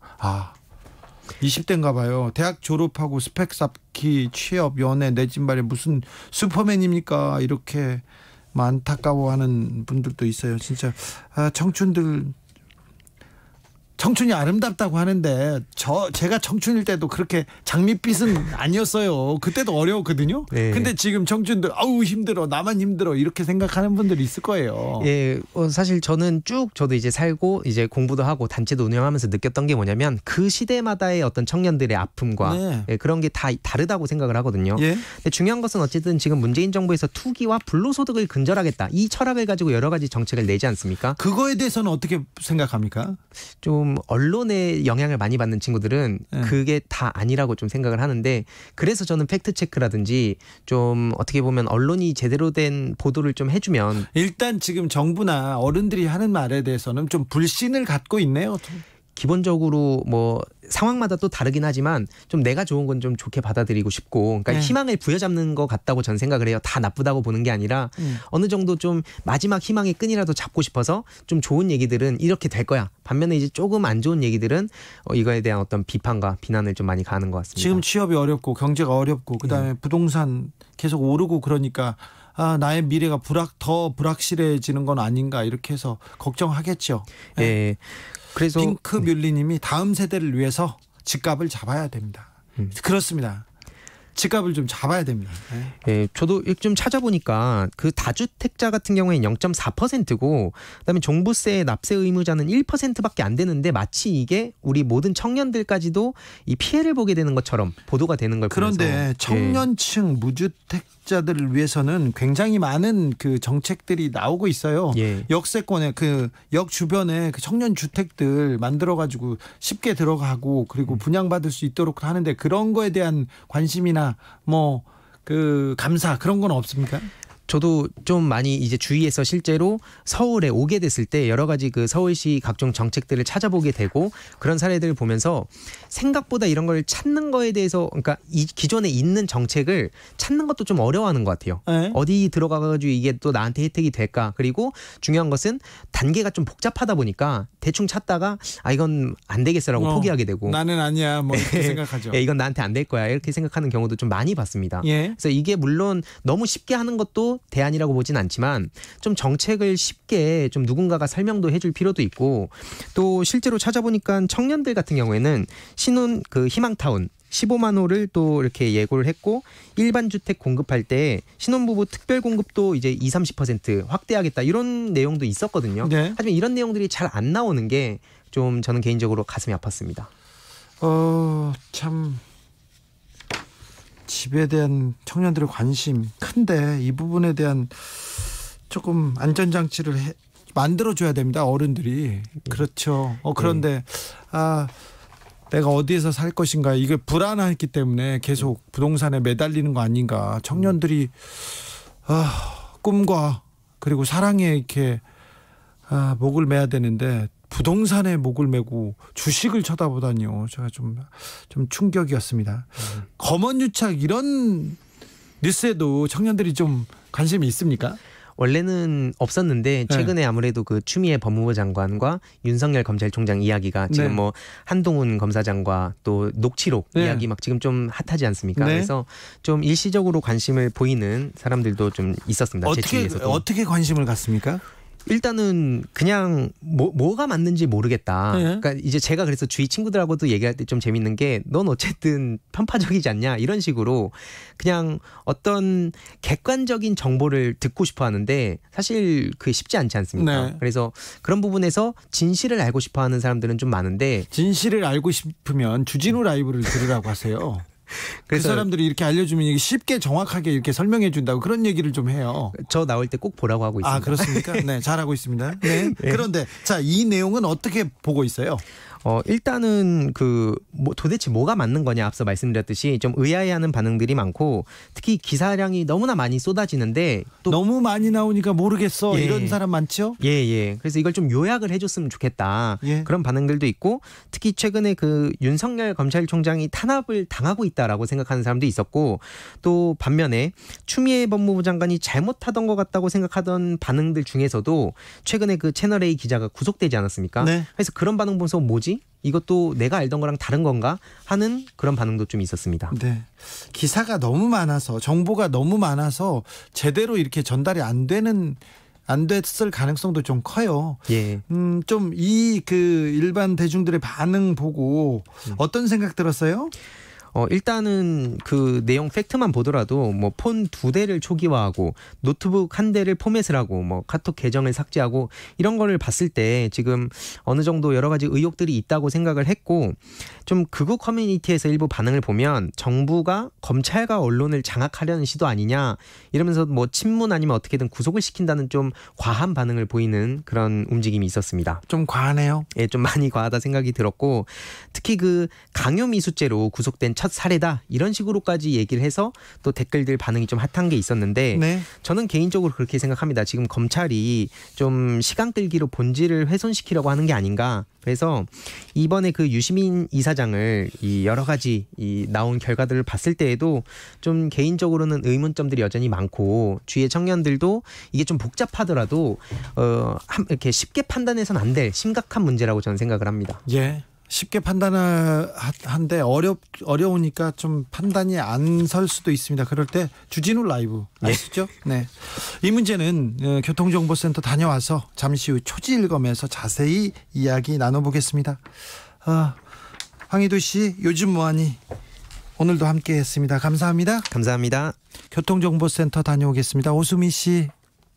20대인가 봐요. 대학 졸업하고 스펙 쌓기, 취업, 연애, 내 집말이 무슨 슈퍼맨입니까? 이렇게 안타까워하는 분들도 있어요. 진짜 청춘이 아름답다고 하는데 제가 청춘일 때도 그렇게 장밋빛은 아니었어요. 그때도 어려웠거든요. 네. 근데 지금 청춘들 아우 힘들어, 나만 힘들어 이렇게 생각하는 분들이 있을 거예요. 예, 사실 저는 저도 이제 살고 이제 공부도 하고 단체도 운영하면서 느꼈던 게 뭐냐면 그 시대마다의 어떤 청년들의 아픔과 네. 예, 그런 게 다 다르다고 생각을 하거든요. 예? 근데 중요한 것은 어쨌든 지금 문재인 정부에서 투기와 불로소득을 근절하겠다. 이 철학을 가지고 여러 가지 정책을 내지 않습니까? 그거에 대해서는 어떻게 생각합니까? 좀 언론의 영향을 많이 받는 친구들은 그게 다 아니라고 좀 생각을 하는데, 그래서 저는 팩트체크라든지 좀 어떻게 보면 언론이 제대로 된 보도를 좀 해주면, 일단 지금 정부나 어른들이 하는 말에 대해서는 좀 불신을 갖고 있네요. 기본적으로 뭐 상황마다 또 다르긴 하지만 좀 내가 좋은 건 좀 좋게 받아들이고 싶고, 그러니까 희망을 부여잡는 것 같다고 전 생각을 해요. 다 나쁘다고 보는 게 아니라 어느 정도 좀 마지막 희망의 끈이라도 잡고 싶어서 좀 좋은 얘기들은 이렇게 될 거야. 반면에 이제 조금 안 좋은 얘기들은 이거에 대한 어떤 비판과 비난을 좀 많이 가는 것 같습니다. 지금 취업이 어렵고 경제가 어렵고 그다음에 부동산 계속 오르고 그러니까 나의 미래가 더 불확실해지는 건 아닌가 이렇게 해서 걱정하겠죠. 네. 그래서 핑크뮬리님이 다음 세대를 위해서 집값을 잡아야 됩니다. 그렇습니다. 집값을 좀 잡아야 됩니다. 예, 저도 좀 찾아보니까 그 다주택자 같은 경우에는 0.4%고 그다음에 종부세 납세 의무자는 1%밖에 안 되는데 마치 이게 우리 모든 청년들까지도 이 피해를 보게 되는 것처럼 보도가 되는 걸 보면서, 그런데 청년층 무주택자들을 위해서는 굉장히 많은 그 정책들이 나오고 있어요. 예. 역세권에 그 역 주변에 그 청년 주택들 만들어 가지고 쉽게 들어가고 그리고 분양받을 수 있도록 하는데 그런 거에 대한 관심이나 뭐 그 감사 그런 건 없습니까? 저도 좀 많이 이제 주위에서 실제로 서울에 오게 됐을 때 여러 가지 그 서울시 각종 정책들을 찾아보게 되고 그런 사례들을 보면서 생각보다 이런 걸 찾는 거에 대해서, 그러니까 이 기존에 있는 정책을 찾는 것도 좀 어려워하는 것 같아요. 네. 어디 들어가가지고 이게 또 나한테 혜택이 될까? 그리고 중요한 것은 단계가 좀 복잡하다 보니까 대충 찾다가 이건 안 되겠어라고 포기하게 되고, 나는 아니야 뭐 이렇게 생각하죠. 이건 나한테 안 될 거야 이렇게 생각하는 경우도 좀 많이 봤습니다. 예. 그래서 이게 물론 너무 쉽게 하는 것도 대안이라고 보진 않지만 좀 정책을 쉽게 좀 누군가가 설명도 해줄 필요도 있고, 또 실제로 찾아보니까 청년들 같은 경우에는 신혼 그 희망타운 15만 호를 또 이렇게 예고를 했고, 일반 주택 공급할 때 신혼부부 특별 공급도 이제 20-30% 확대하겠다 이런 내용도 있었거든요. 네. 하지만 이런 내용들이 잘 안 나오는 게 좀 저는 개인적으로 가슴이 아팠습니다. 참 집에 대한 청년들의 관심 큰데 이 부분에 대한 조금 안전장치를 만들어줘야 됩니다. 어른들이. 그렇죠. 그런데 내가 어디에서 살 것인가 이게 불안했기 때문에 계속 부동산에 매달리는 거 아닌가. 청년들이 꿈과 그리고 사랑에 이렇게 목을 매야 되는데 부동산에 목을 메고 주식을 쳐다보다니요. 제가 좀 충격이었습니다. 검언유착 이런 뉴스에도 청년들이 좀 관심이 있습니까? 원래는 없었는데 최근에 아무래도 그 추미애 법무부 장관과 윤석열 검찰총장 이야기가 지금 뭐 한동훈 검사장과 또 녹취록 이야기 막 지금 좀 핫하지 않습니까? 그래서 좀 일시적으로 관심을 보이는 사람들도 좀 있었습니다. 제 주위에서도. 어떻게 관심을 갖습니까? 일단은 그냥 뭐가 맞는지 모르겠다. 그러니까 이제 제가 그래서 주위 친구들하고도 얘기할 때 좀 재밌는 게, 넌 어쨌든 편파적이지 않냐 이런 식으로 그냥 어떤 객관적인 정보를 듣고 싶어 하는데 사실 그게 쉽지 않지 않습니까? 네. 그래서 그런 부분에서 진실을 알고 싶어 하는 사람들은 좀 많은데, 진실을 알고 싶으면 주진우 라이브를 들으라고 하세요. 그 사람들이 이렇게 알려주면 이게 쉽게 정확하게 이렇게 설명해 준다고 그런 얘기를 좀 해요. 저 나올 때 꼭 보라고 하고 있습니다. 아, 그렇습니까? 네, 잘하고 있습니다. 네. 그런데 자, 이 내용은 어떻게 보고 있어요? 일단은 도대체 뭐가 맞는 거냐 앞서 말씀드렸듯이 좀 의아해하는 반응들이 많고 특히 기사량이 너무나 많이 쏟아지는데 또 너무 많이 나오니까 모르겠어. 예. 이런 사람 많죠? 예. 그래서 이걸 좀 요약을 해줬으면 좋겠다. 예. 그런 반응들도 있고 특히 최근에 윤석열 검찰총장이 탄압을 당하고 있다라고 생각하는 사람도 있었고 또 반면에 추미애 법무부 장관이 잘못하던 것 같다고 생각하던 반응들 중에서도 최근에 채널 A 기자가 구속되지 않았습니까? 네. 그래서 그런 반응 보면서 뭐지? 이것도 내가 알던 거랑 다른 건가 하는 그런 반응도 좀 있었습니다. 네. 기사가 너무 많아서 정보가 너무 많아서 제대로 이렇게 전달이 안 됐을 가능성도 좀 커요. 예. 좀 일반 대중들의 반응 보고 어떤 생각 들었어요? 일단은 내용 팩트만 보더라도 폰 2대를 초기화하고 노트북 1대를 포맷을 하고 카톡 계정을 삭제하고 이런 거를 봤을 때 지금 어느 정도 여러 가지 의혹들이 있다고 생각을 했고 좀 극우 커뮤니티에서 일부 반응을 보면 정부가 검찰과 언론을 장악하려는 시도 아니냐 이러면서 친문 아니면 어떻게든 구속을 시킨다는 좀 과한 반응을 보이는 그런 움직임이 있었습니다. 좀 과하네요. 예, 좀 많이 과하다 생각이 들었고 특히 강요미수죄로 구속된 첫 사례다 이런 식으로까지 얘기를 해서 또 댓글들 반응이 좀 핫한 게 있었는데 네. 저는 개인적으로 그렇게 생각합니다. 지금 검찰이 좀 시간 끌기로 본질을 훼손시키려고 하는 게 아닌가. 그래서 이번에 유시민 이사장을 여러 가지 나온 결과들을 봤을 때에도 좀 개인적으로는 의문점들이 여전히 많고 주위의 청년들도 이게 좀 복잡하더라도 이렇게 쉽게 판단해서는 안 될 심각한 문제라고 저는 생각을 합니다. 예. 쉽게 판단을 한데 어려우니까 좀 판단이 안 설 수도 있습니다. 그럴 때 주진우 라이브 아시죠? 네. 이 문제는 교통정보센터 다녀와서 잠시 후 초지일검에서 자세히 이야기 나눠보겠습니다. 황희도 씨 요즘 뭐하니? 오늘도 함께했습니다. 감사합니다. 감사합니다. 교통정보센터 다녀오겠습니다. 오수미 씨.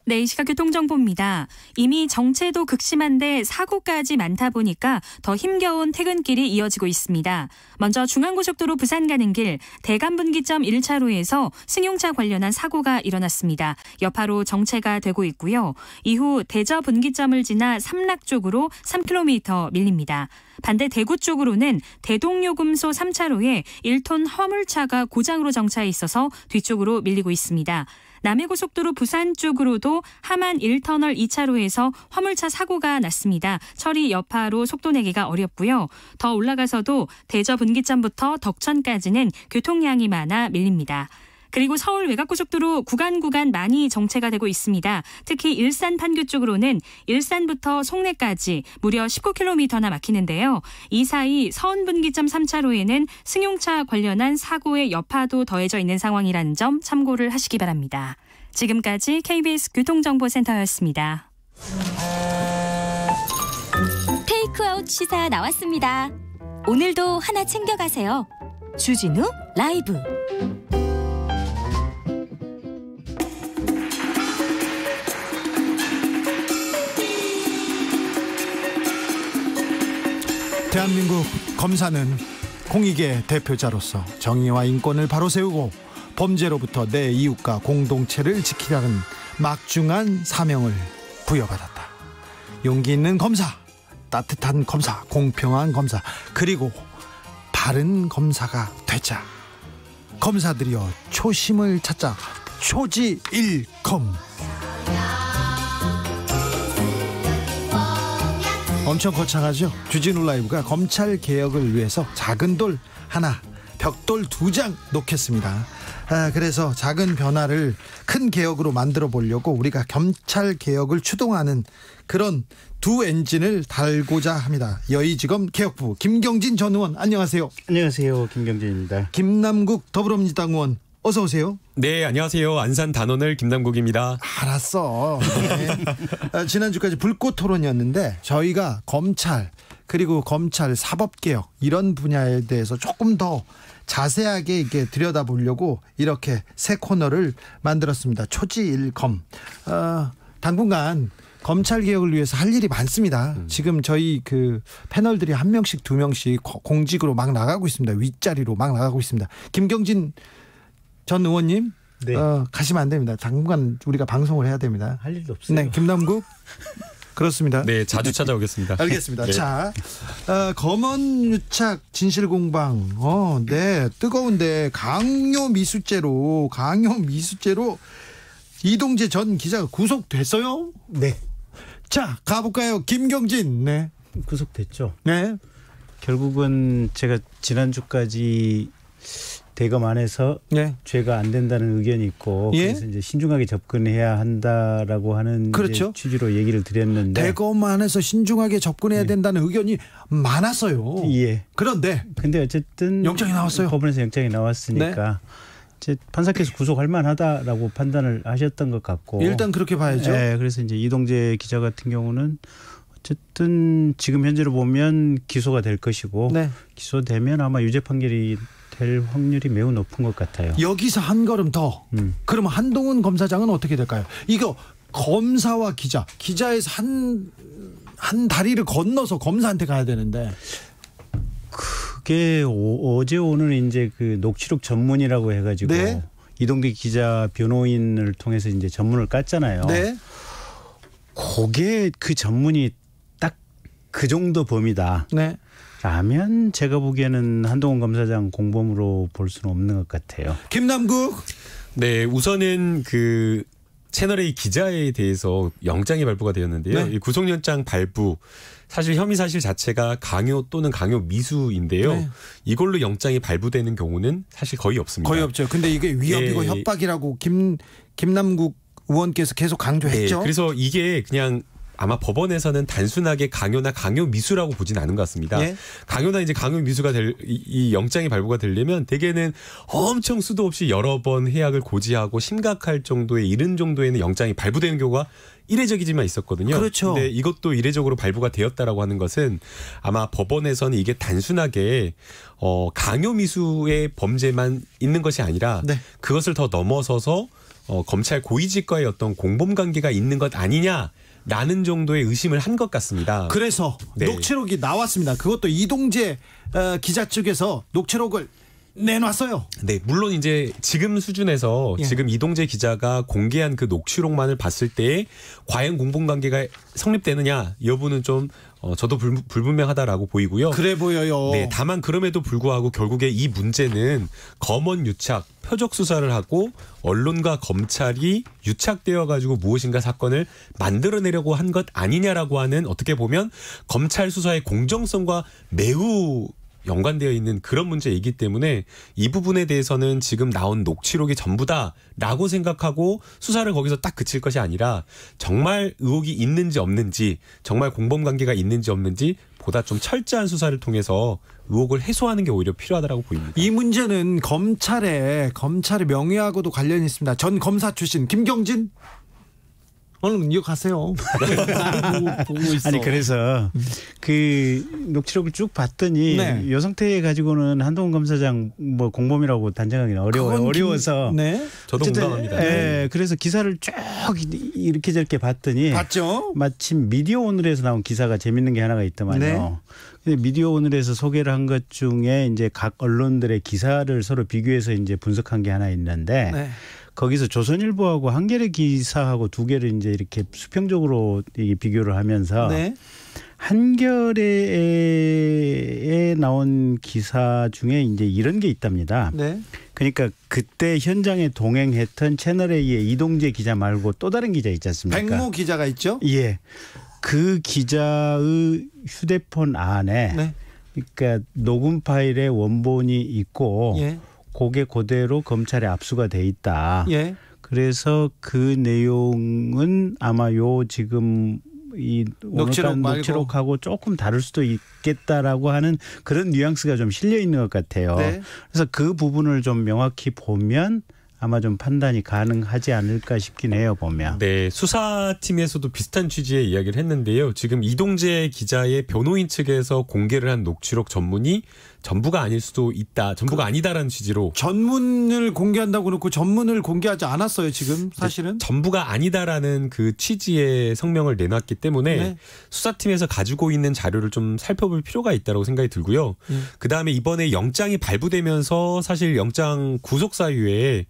네, 이 시각 교통정보입니다. 이미 정체도 극심한데 사고까지 많다 보니까 더 힘겨운 퇴근길이 이어지고 있습니다. 먼저 중앙고속도로 부산 가는 길 대간분기점 1차로에서 승용차 관련한 사고가 일어났습니다. 여파로 정체가 되고 있고요. 이후 대저분기점을 지나 삼락 쪽으로 3km 밀립니다. 반대 대구 쪽으로는 대동요금소 3차로에 1톤 화물차가 고장으로 정차해 있어서 뒤쪽으로 밀리고 있습니다. 남해고속도로 부산 쪽으로도 하만 1터널 2차로에서 화물차 사고가 났습니다. 처리 여파로 속도 내기가 어렵고요. 더 올라가서도 대저분기점부터 덕천까지는 교통량이 많아 밀립니다. 그리고 서울 외곽고속도로 구간 많이 정체가 되고 있습니다. 특히 일산 판교 쪽으로는 일산부터 송내까지 무려 19km나 막히는데요. 이 사이 서운분기점 3차로에는 승용차 관련한 사고의 여파도 더해져 있는 상황이라는 점 참고를 하시기 바랍니다. 지금까지 KBS 교통정보센터였습니다. 테이크아웃 시사 나왔습니다. 오늘도 하나 챙겨가세요. 주진우 라이브. 대한민국 검사는 공익의 대표자로서 정의와 인권을 바로 세우고 범죄로부터 내 이웃과 공동체를 지키라는 막중한 사명을 부여받았다. 용기 있는 검사, 따뜻한 검사, 공평한 검사, 그리고 바른 검사가 되자. 검사들이여 초심을 찾자. 초지일검. 엄청 거창하죠. 주진우 라이브가 검찰 개혁을 위해서 작은 돌 하나, 벽돌 2장 놓겠습니다. 그래서 작은 변화를 큰 개혁으로 만들어 보려고 우리가 검찰 개혁을 추동하는 그런 두 엔진을 달고자 합니다. 여의지검 개혁부 김경진 전 의원, 안녕하세요. 안녕하세요, 김경진입니다. 김남국 더불어민주당 의원, 어서 오세요. 네, 안녕하세요. 안산 단원을 김남국입니다. 알았어. 네. 지난주까지 불꽃 토론이었는데 저희가 검찰 그리고 검찰 사법개혁 이런 분야에 대해서 조금 더 자세하게 이렇게 들여다보려고 이렇게 새 코너를 만들었습니다. 초지일검. 당분간 검찰 개혁을 위해서 할 일이 많습니다. 지금 저희 그 패널들이 한 명씩 두 명씩 공직으로 막 나가고 있습니다. 윗자리로 막 나가고 있습니다. 김경진 전 의원님, 네. 가시면 안 됩니다. 당분간 우리가 방송을 해야 됩니다. 할 일도 없어요. 네, 김남국. 그렇습니다. 네, 자주 찾아오겠습니다. 알겠습니다. 네. 자, 검언 유착 진실 공방. 네, 뜨거운데 강요 미수죄로 이동재 전 기자가 구속됐어요? 네. 자, 가볼까요? 김경진. 네. 구속됐죠. 네. 결국은 제가 지난주까지 대검 안에서 네. 죄가 안 된다는 의견이 있고 예? 그래서 이제 신중하게 접근해야 한다라고 하는 그렇죠. 이제 취지로 얘기를 드렸는데 대검 안에서 신중하게 접근해야 네. 된다는 의견이 많았어요. 예. 그런데 근데 어쨌든 영장이 나왔어요. 법원에서 영장이 나왔으니까 이제 판사께서 구속할 만하다라고 판단을 하셨던 것 같고 일단 그렇게 봐야죠. 네, 그래서 이제 이동재 기자 같은 경우는 어쨌든 지금 현재로 보면 기소가 될 것이고 네. 기소되면 아마 유죄 판결이 될 확률이 매우 높은 것 같아요. 여기서 한 걸음 더. 그러면 한동훈 검사장은 어떻게 될까요? 이거 검사와 기자에서 한 다리를 건너서 검사한테 가야 되는데. 그게 어제 오늘 이제 그 녹취록 전문이라고 해가지고 네. 이동재 기자 변호인을 통해서 이제 전문을 깠잖아요. 네. 그게 그 전문이 딱 그 정도 범위다. 네. 라면 제가 보기에는 한동훈 검사장 공범으로 볼 수는 없는 것 같아요. 김남국. 네, 우선은 그 채널A 기자에 대해서 영장이 발부가 되었는데요. 네. 이 구속영장 발부 사실 혐의 사실 자체가 강요 또는 강요 미수인데요. 네. 이걸로 영장이 발부되는 경우는 사실 거의 없습니다. 거의 없죠. 근데 이게 위협이고 네. 협박이라고 김남국 의원께서 계속 강조했죠. 네, 그래서 이게 그냥 아마 법원에서는 단순하게 강요나 강요 미수라고 보진 않은 것 같습니다. 예? 강요나 이제 강요 미수가 이 영장이 발부가 되려면 대개는 엄청 수도 없이 여러 번 해약을 고지하고 심각할 정도의 이른 정도에는 영장이 발부되는 경우가 이례적이지만 있었거든요. 그렇죠. 근데 이것도 이례적으로 발부가 되었다라고 하는 것은 아마 법원에서는 이게 단순하게 강요 미수의 범죄만 있는 것이 아니라 네. 그것을 더 넘어서서 검찰 고위직과의 어떤 공범 관계가 있는 것 아니냐. 라는 정도의 의심을 한 것 같습니다. 그래서 네. 녹취록이 나왔습니다. 그것도 이동재 기자 측에서 녹취록을 내놨어요. 네, 물론 이제 지금 수준에서 예. 지금 이동재 기자가 공개한 그 녹취록만을 봤을 때 과연 공범관계가 성립되느냐 여부는 좀 저도 불분명하다라고 보이고요. 그래 보여요. 네, 다만 그럼에도 불구하고 결국에 이 문제는 검언 유착, 표적 수사를 하고 언론과 검찰이 유착되어 가지고 무엇인가 사건을 만들어내려고 한 것 아니냐라고 하는 어떻게 보면 검찰 수사의 공정성과 매우 연관되어 있는 그런 문제이기 때문에 이 부분에 대해서는 지금 나온 녹취록이 전부다라고 생각하고 수사를 거기서 딱 그칠 것이 아니라 정말 의혹이 있는지 없는지 정말 공범관계가 있는지 없는지 보다 좀 철저한 수사를 통해서 의혹을 해소하는 게 오히려 필요하다고 보입니다. 이 문제는 검찰의 명예하고도 관련이 있습니다. 전 검사 출신 김경진 오늘 이어가세요. 보고 있어. 아니 그래서 그 녹취록을 쭉 봤더니 네. 여성태 가지고는 한동훈 검사장 뭐 공범이라고 단정하기는 어려워서 네. 저도 공감합니다. 네. 그래서 기사를 쭉 이렇게 저렇게 봤더니 봤죠? 마침 미디어 오늘에서 나온 기사가 재밌는 게 하나가 있더만요. 네. 근데 미디어 오늘에서 소개를 한 것 중에 이제 각 언론들의 기사를 서로 비교해서 이제 분석한 게 하나 있는데 네. 거기서 조선일보하고 한겨레 기사하고 두 개를 이제 이렇게 수평적으로 비교를 하면서 네. 한겨레에 나온 기사 중에 이제 이런 게 있답니다. 네. 그러니까 그때 현장에 동행했던 채널A의 이동재 기자 말고 또 다른 기자 있지 않습니까? 백모 기자가 있죠? 예. 그 기자의 휴대폰 안에 네. 그러니까 녹음 파일의 원본이 있고 예. 그게 그대로 검찰에 압수가 돼 있다. 예. 그래서 그 내용은 아마 요 지금 이 녹취록 말고. 녹취록하고 조금 다를 수도 있겠다라고 하는 그런 뉘앙스가 좀 실려 있는 것 같아요. 네. 그래서 그 부분을 좀 명확히 보면 아마 좀 판단이 가능하지 않을까 싶긴 해요, 보면. 네, 수사팀에서도 비슷한 취지의 이야기를 했는데요. 지금 이동재 기자의 변호인 측에서 공개를 한 녹취록 전문이 전부가 아닐 수도 있다. 전부가 아니다라는 취지로. 전문을 공개한다고 놓고 전문을 공개하지 않았어요, 지금 사실은. 전부가 아니다라는 그 취지의 성명을 내놨기 때문에 네. 수사팀에서 가지고 있는 자료를 좀 살펴볼 필요가 있다고 생각이 들고요. 그다음에 이번에 영장이 발부되면서 사실 영장 구속 사유에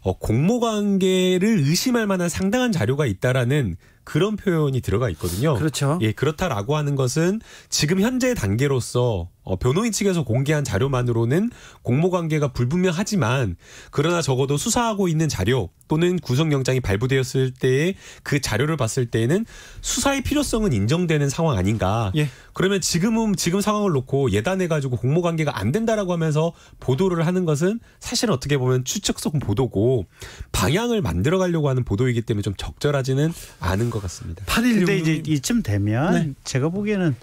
공모관계를 의심할 만한 상당한 자료가 있다라는 그런 표현이 들어가 있거든요. 그렇죠. 예, 그렇다라고 하는 것은 지금 현재 단계로서 변호인 측에서 공개한 자료만으로는 공모관계가 불분명하지만 그러나 적어도 수사하고 있는 자료 또는 구속영장이 발부되었을 때의 그 자료를 봤을 때에는 수사의 필요성은 인정되는 상황 아닌가. 예. 그러면 지금 상황을 놓고 예단해가지고 공모관계가 안 된다라고 하면서 보도를 하는 것은 사실 어떻게 보면 추측성 보도고 방향을 만들어가려고 하는 보도이기 때문에 좀 적절하지는 않은 것 같습니다. 근데 이제 이쯤 되면 네. 제가 보기에는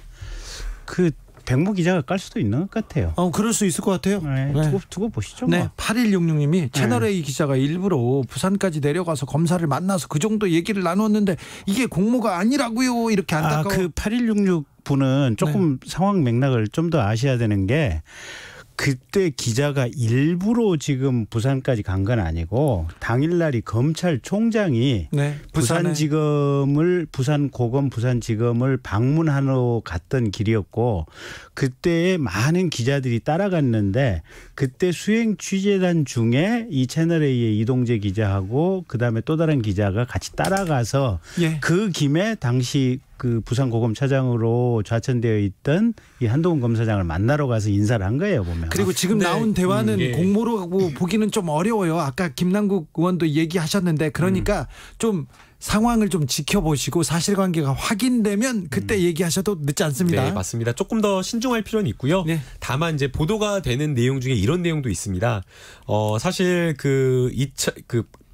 그 백모 기자가 깔 수도 있는 것 같아요. 그럴 수 있을 것 같아요. 네, 네. 두고 보시죠. 네, 뭐. 8166님이 채널A 기자가 일부러 부산까지 내려가서 검사를 만나서 그 정도 얘기를 나눴는데 이게 공모가 아니라고요. 이렇게 안타까워. 그 8166 분은 조금 상황 맥락을 좀 더 아셔야 되는 게 그때 기자가 일부러 지금 부산까지 간 건 아니고 당일날이 검찰총장이 네, 부산고검 부산지검을 방문하러 갔던 길이었고 그때에 많은 기자들이 따라갔는데 그때 수행 취재단 중에 이 채널A의 이동재 기자하고 그다음에 또 다른 기자가 같이 따라가서 예. 그 김에 당시 그 부산고검 차장으로 좌천되어 있던 이 한동훈 검사장을 만나러 가서 인사를 한 거예요, 보면. 그리고 지금 네. 나온 대화는 예. 공모라고 보기는 좀 어려워요. 아까 김남국 의원도 얘기하셨는데 그러니까 좀 상황을 좀 지켜보시고 사실관계가 확인되면 그때 얘기하셔도 늦지 않습니다. 네, 맞습니다. 조금 더 신중할 필요는 있고요. 네. 다만 이제 보도가 되는 내용 중에 이런 내용도 있습니다. 사실 그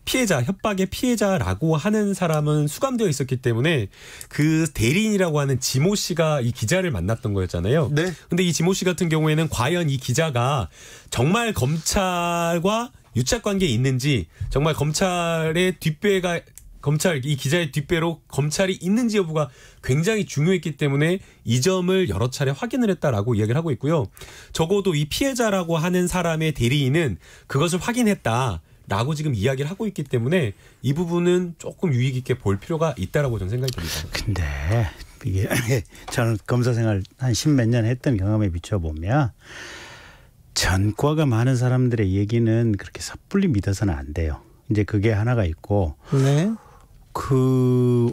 피해자, 협박의 피해자라고 하는 사람은 수감되어 있었기 때문에 그 대리인이라고 하는 지모 씨가 이 기자를 만났던 거였잖아요. 네. 근데 이 지모 씨 같은 경우에는 과연 이 기자가 정말 검찰과 유착 관계에 있는지 정말 이 기자의 뒷배로 검찰이 있는지 여부가 굉장히 중요했기 때문에 이 점을 여러 차례 확인을 했다라고 이야기를 하고 있고요. 적어도 이 피해자라고 하는 사람의 대리인은 그것을 확인했다라고 지금 이야기를 하고 있기 때문에 이 부분은 조금 유의 깊게 볼 필요가 있다라고 저는 생각이 듭니다. 근데 이게 저는 검사 생활 한 10몇 년 했던 경험에 비춰보면 전과가 많은 사람들의 얘기는 그렇게 섣불리 믿어서는 안 돼요. 이제 그게 하나가 있고 네.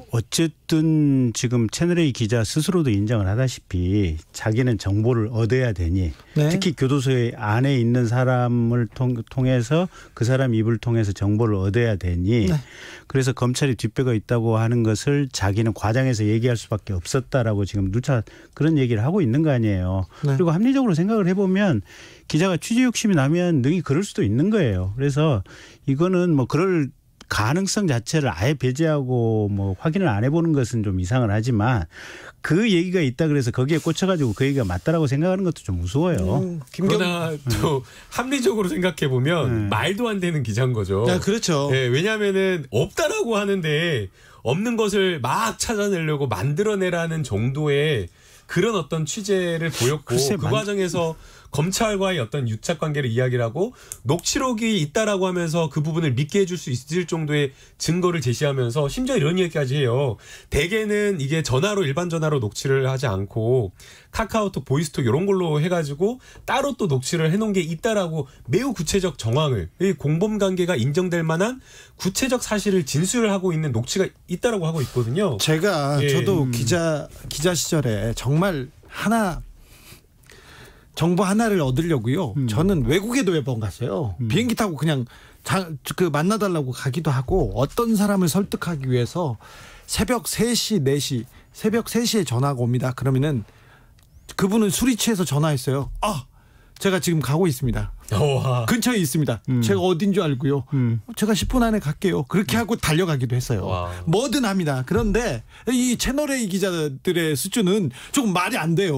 어쨌든 지금 채널A 기자 스스로도 인정을 하다시피 자기는 정보를 얻어야 되니 네. 특히 교도소에 안에 있는 사람을 통해서 그 사람 입을 통해서 정보를 얻어야 되니 네. 그래서 검찰이 뒷배가 있다고 하는 것을 자기는 과장해서 얘기할 수밖에 없었다라고 지금 누차 그런 얘기를 하고 있는 거 아니에요. 네. 그리고 합리적으로 생각을 해보면 기자가 취재 욕심이 나면 능히 그럴 수도 있는 거예요. 그래서 이거는 뭐 그럴 가능성 자체를 아예 배제하고 뭐 확인을 안 해보는 것은 좀 이상은 하지만 그 얘기가 있다 그래서 거기에 꽂혀가지고 그 얘기가 맞다라고 생각하는 것도 좀 무서워요. 그러나 또 합리적으로 생각해 보면 말도 안 되는 기자인 거죠. 야, 그렇죠. 네, 왜냐하면은 없다라고 하는데 없는 것을 막 찾아내려고 만들어내라는 정도의 그런 어떤 취재를 보였고 글쎄, 그 과정에서 검찰과의 어떤 유착 관계를 이야기를 하고 녹취록이 있다라고 하면서 그 부분을 믿게 해줄 수 있을 정도의 증거를 제시하면서 심지어 이런 얘기까지 해요. 대개는 이게 일반 전화로 녹취를 하지 않고 카카오톡, 보이스톡 이런 걸로 해가지고 따로 또 녹취를 해놓은 게 있다라고 매우 구체적 정황을 공범 관계가 인정될 만한 구체적 사실을 진술을 하고 있는 녹취가 있다라고 하고 있거든요. 저도 기자 시절에 정말 정보 하나를 얻으려고요. 저는 외국에도 몇 번 갔어요. 비행기 타고 그냥 만나달라고 가기도 하고 어떤 사람을 설득하기 위해서 새벽 3시, 4시, 새벽 3시에 전화가 옵니다. 그러면은 그분은 술이 취해서 전화했어요. 제가 지금 가고 있습니다. 와. 근처에 있습니다. 제가 어딘 줄 알고요. 제가 10분 안에 갈게요. 그렇게 하고 달려가기도 했어요. 와. 뭐든 합니다. 그런데 이 채널A 기자들의 수준은 조금 말이 안 돼요.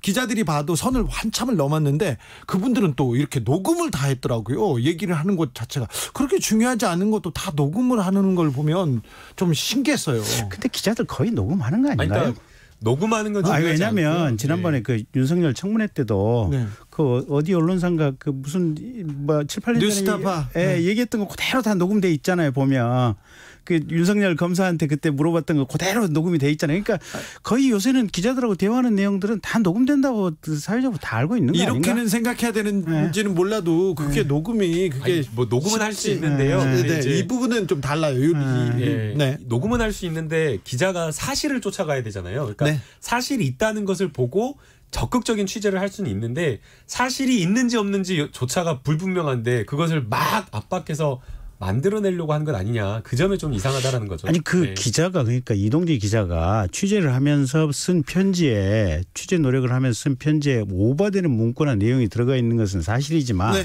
기자들이 봐도 선을 한참을 넘었는데 그분들은 또 이렇게 녹음을 다 했더라고요. 얘기를 하는 것 자체가 그렇게 중요하지 않은 것도 다 녹음을 하는 걸 보면 좀 신기했어요. 근데 기자들 거의 녹음하는 거 아닌가요? 그러니까 녹음하는 건 중요하지 왜냐하면 않고요. 지난번에 그 윤석열 청문회 때도 그 어디 언론사인가 그 무슨 뭐 7, 8년 뉴스타파 전에 얘기했던 거 그대로 다 녹음돼 있잖아요. 보면 그 윤석열 검사한테 그때 물어봤던 거 그대로 녹음이 돼 있잖아요. 그러니까 거의 요새는 기자들하고 대화하는 내용들은 다 녹음된다고 사회적으로 다 알고 있는 거 아닌가? 이렇게는 생각해야 되는지는 몰라도 그게 녹음이 그게 아니, 뭐 녹음은 할 수 있는데요. 근데 이제 이 부분은 좀 달라요. 녹음은 할 수 있는데 기자가 사실을 쫓아가야 되잖아요. 그러니까 사실이 있다는 것을 보고 적극적인 취재를 할 수는 있는데 사실이 있는지 없는지조차가 불분명한데 그것을 막 압박해서 만들어내려고 하는 것 아니냐. 그 점에 좀 이상하다라는 거죠. 아니 그 기자가 그러니까 이동재 기자가 취재를 하면서 쓴 편지에 취재 노력을 하면서 쓴 편지에 오버되는 문구나 내용이 들어가 있는 것은 사실이지만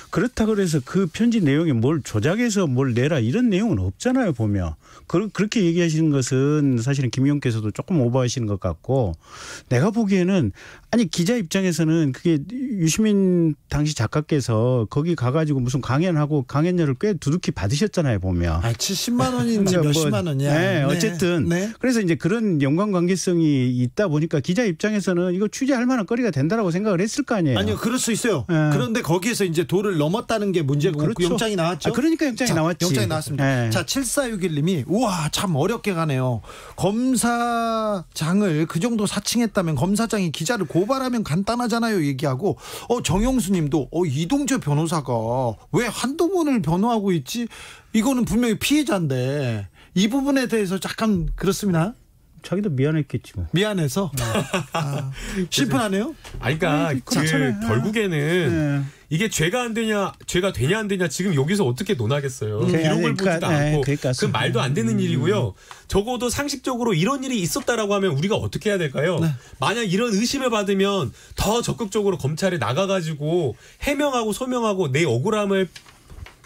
그렇다고 해서 그 편지 내용에 뭘 조작해서 뭘 내라 이런 내용은 없잖아요. 보면. 그렇게 얘기하시는 것은 사실은 김용께서도 조금 오버하시는 것 같고 내가 보기에는 아니 기자 입장에서는 그게 유시민 당시 작가께서 거기 가가지고 무슨 강연하고 강연료를 꽤 두둑히 받으셨잖아요. 보면. 70만 원인지 몇십만 원이야. 네, 어쨌든 그래서 이제 그런 연관관계성이 있다 보니까 기자 입장에서는 이거 취재할 만한 거리가 된다라고 생각을 했을 거 아니에요. 아니요, 그럴 수 있어요. 그런데 거기에서 이제 도를 넘었다는 게 문제고 그렇죠. 영장이 나왔죠. 그러니까 영장이 나왔지. 영장이 나왔습니다. 자, 7461님이 우와 참 어렵게 가네요. 검사장을 그 정도 사칭했다면 검사장이 기자를 고발하면 간단하잖아요. 얘기하고 정영수님도 이동재 변호사가 왜 한동훈을 변호하고 있지? 이거는 분명히 피해자인데 이 부분에 대해서 약간 그렇습니다. 자기도 미안했겠지 뭐. 미안해서 심플하네요. 아니 그러니까 결국에는 이게 죄가 되냐 안 되냐 지금 여기서 어떻게 논하겠어요. 기록을 보지도 않고 그 말도 안 되는 일이고요. 적어도 상식적으로 이런 일이 있었다라고 하면 우리가 어떻게 해야 될까요? 만약 이런 의심을 받으면 더 적극적으로 검찰에 나가가지고 해명하고 소명하고 내 억울함을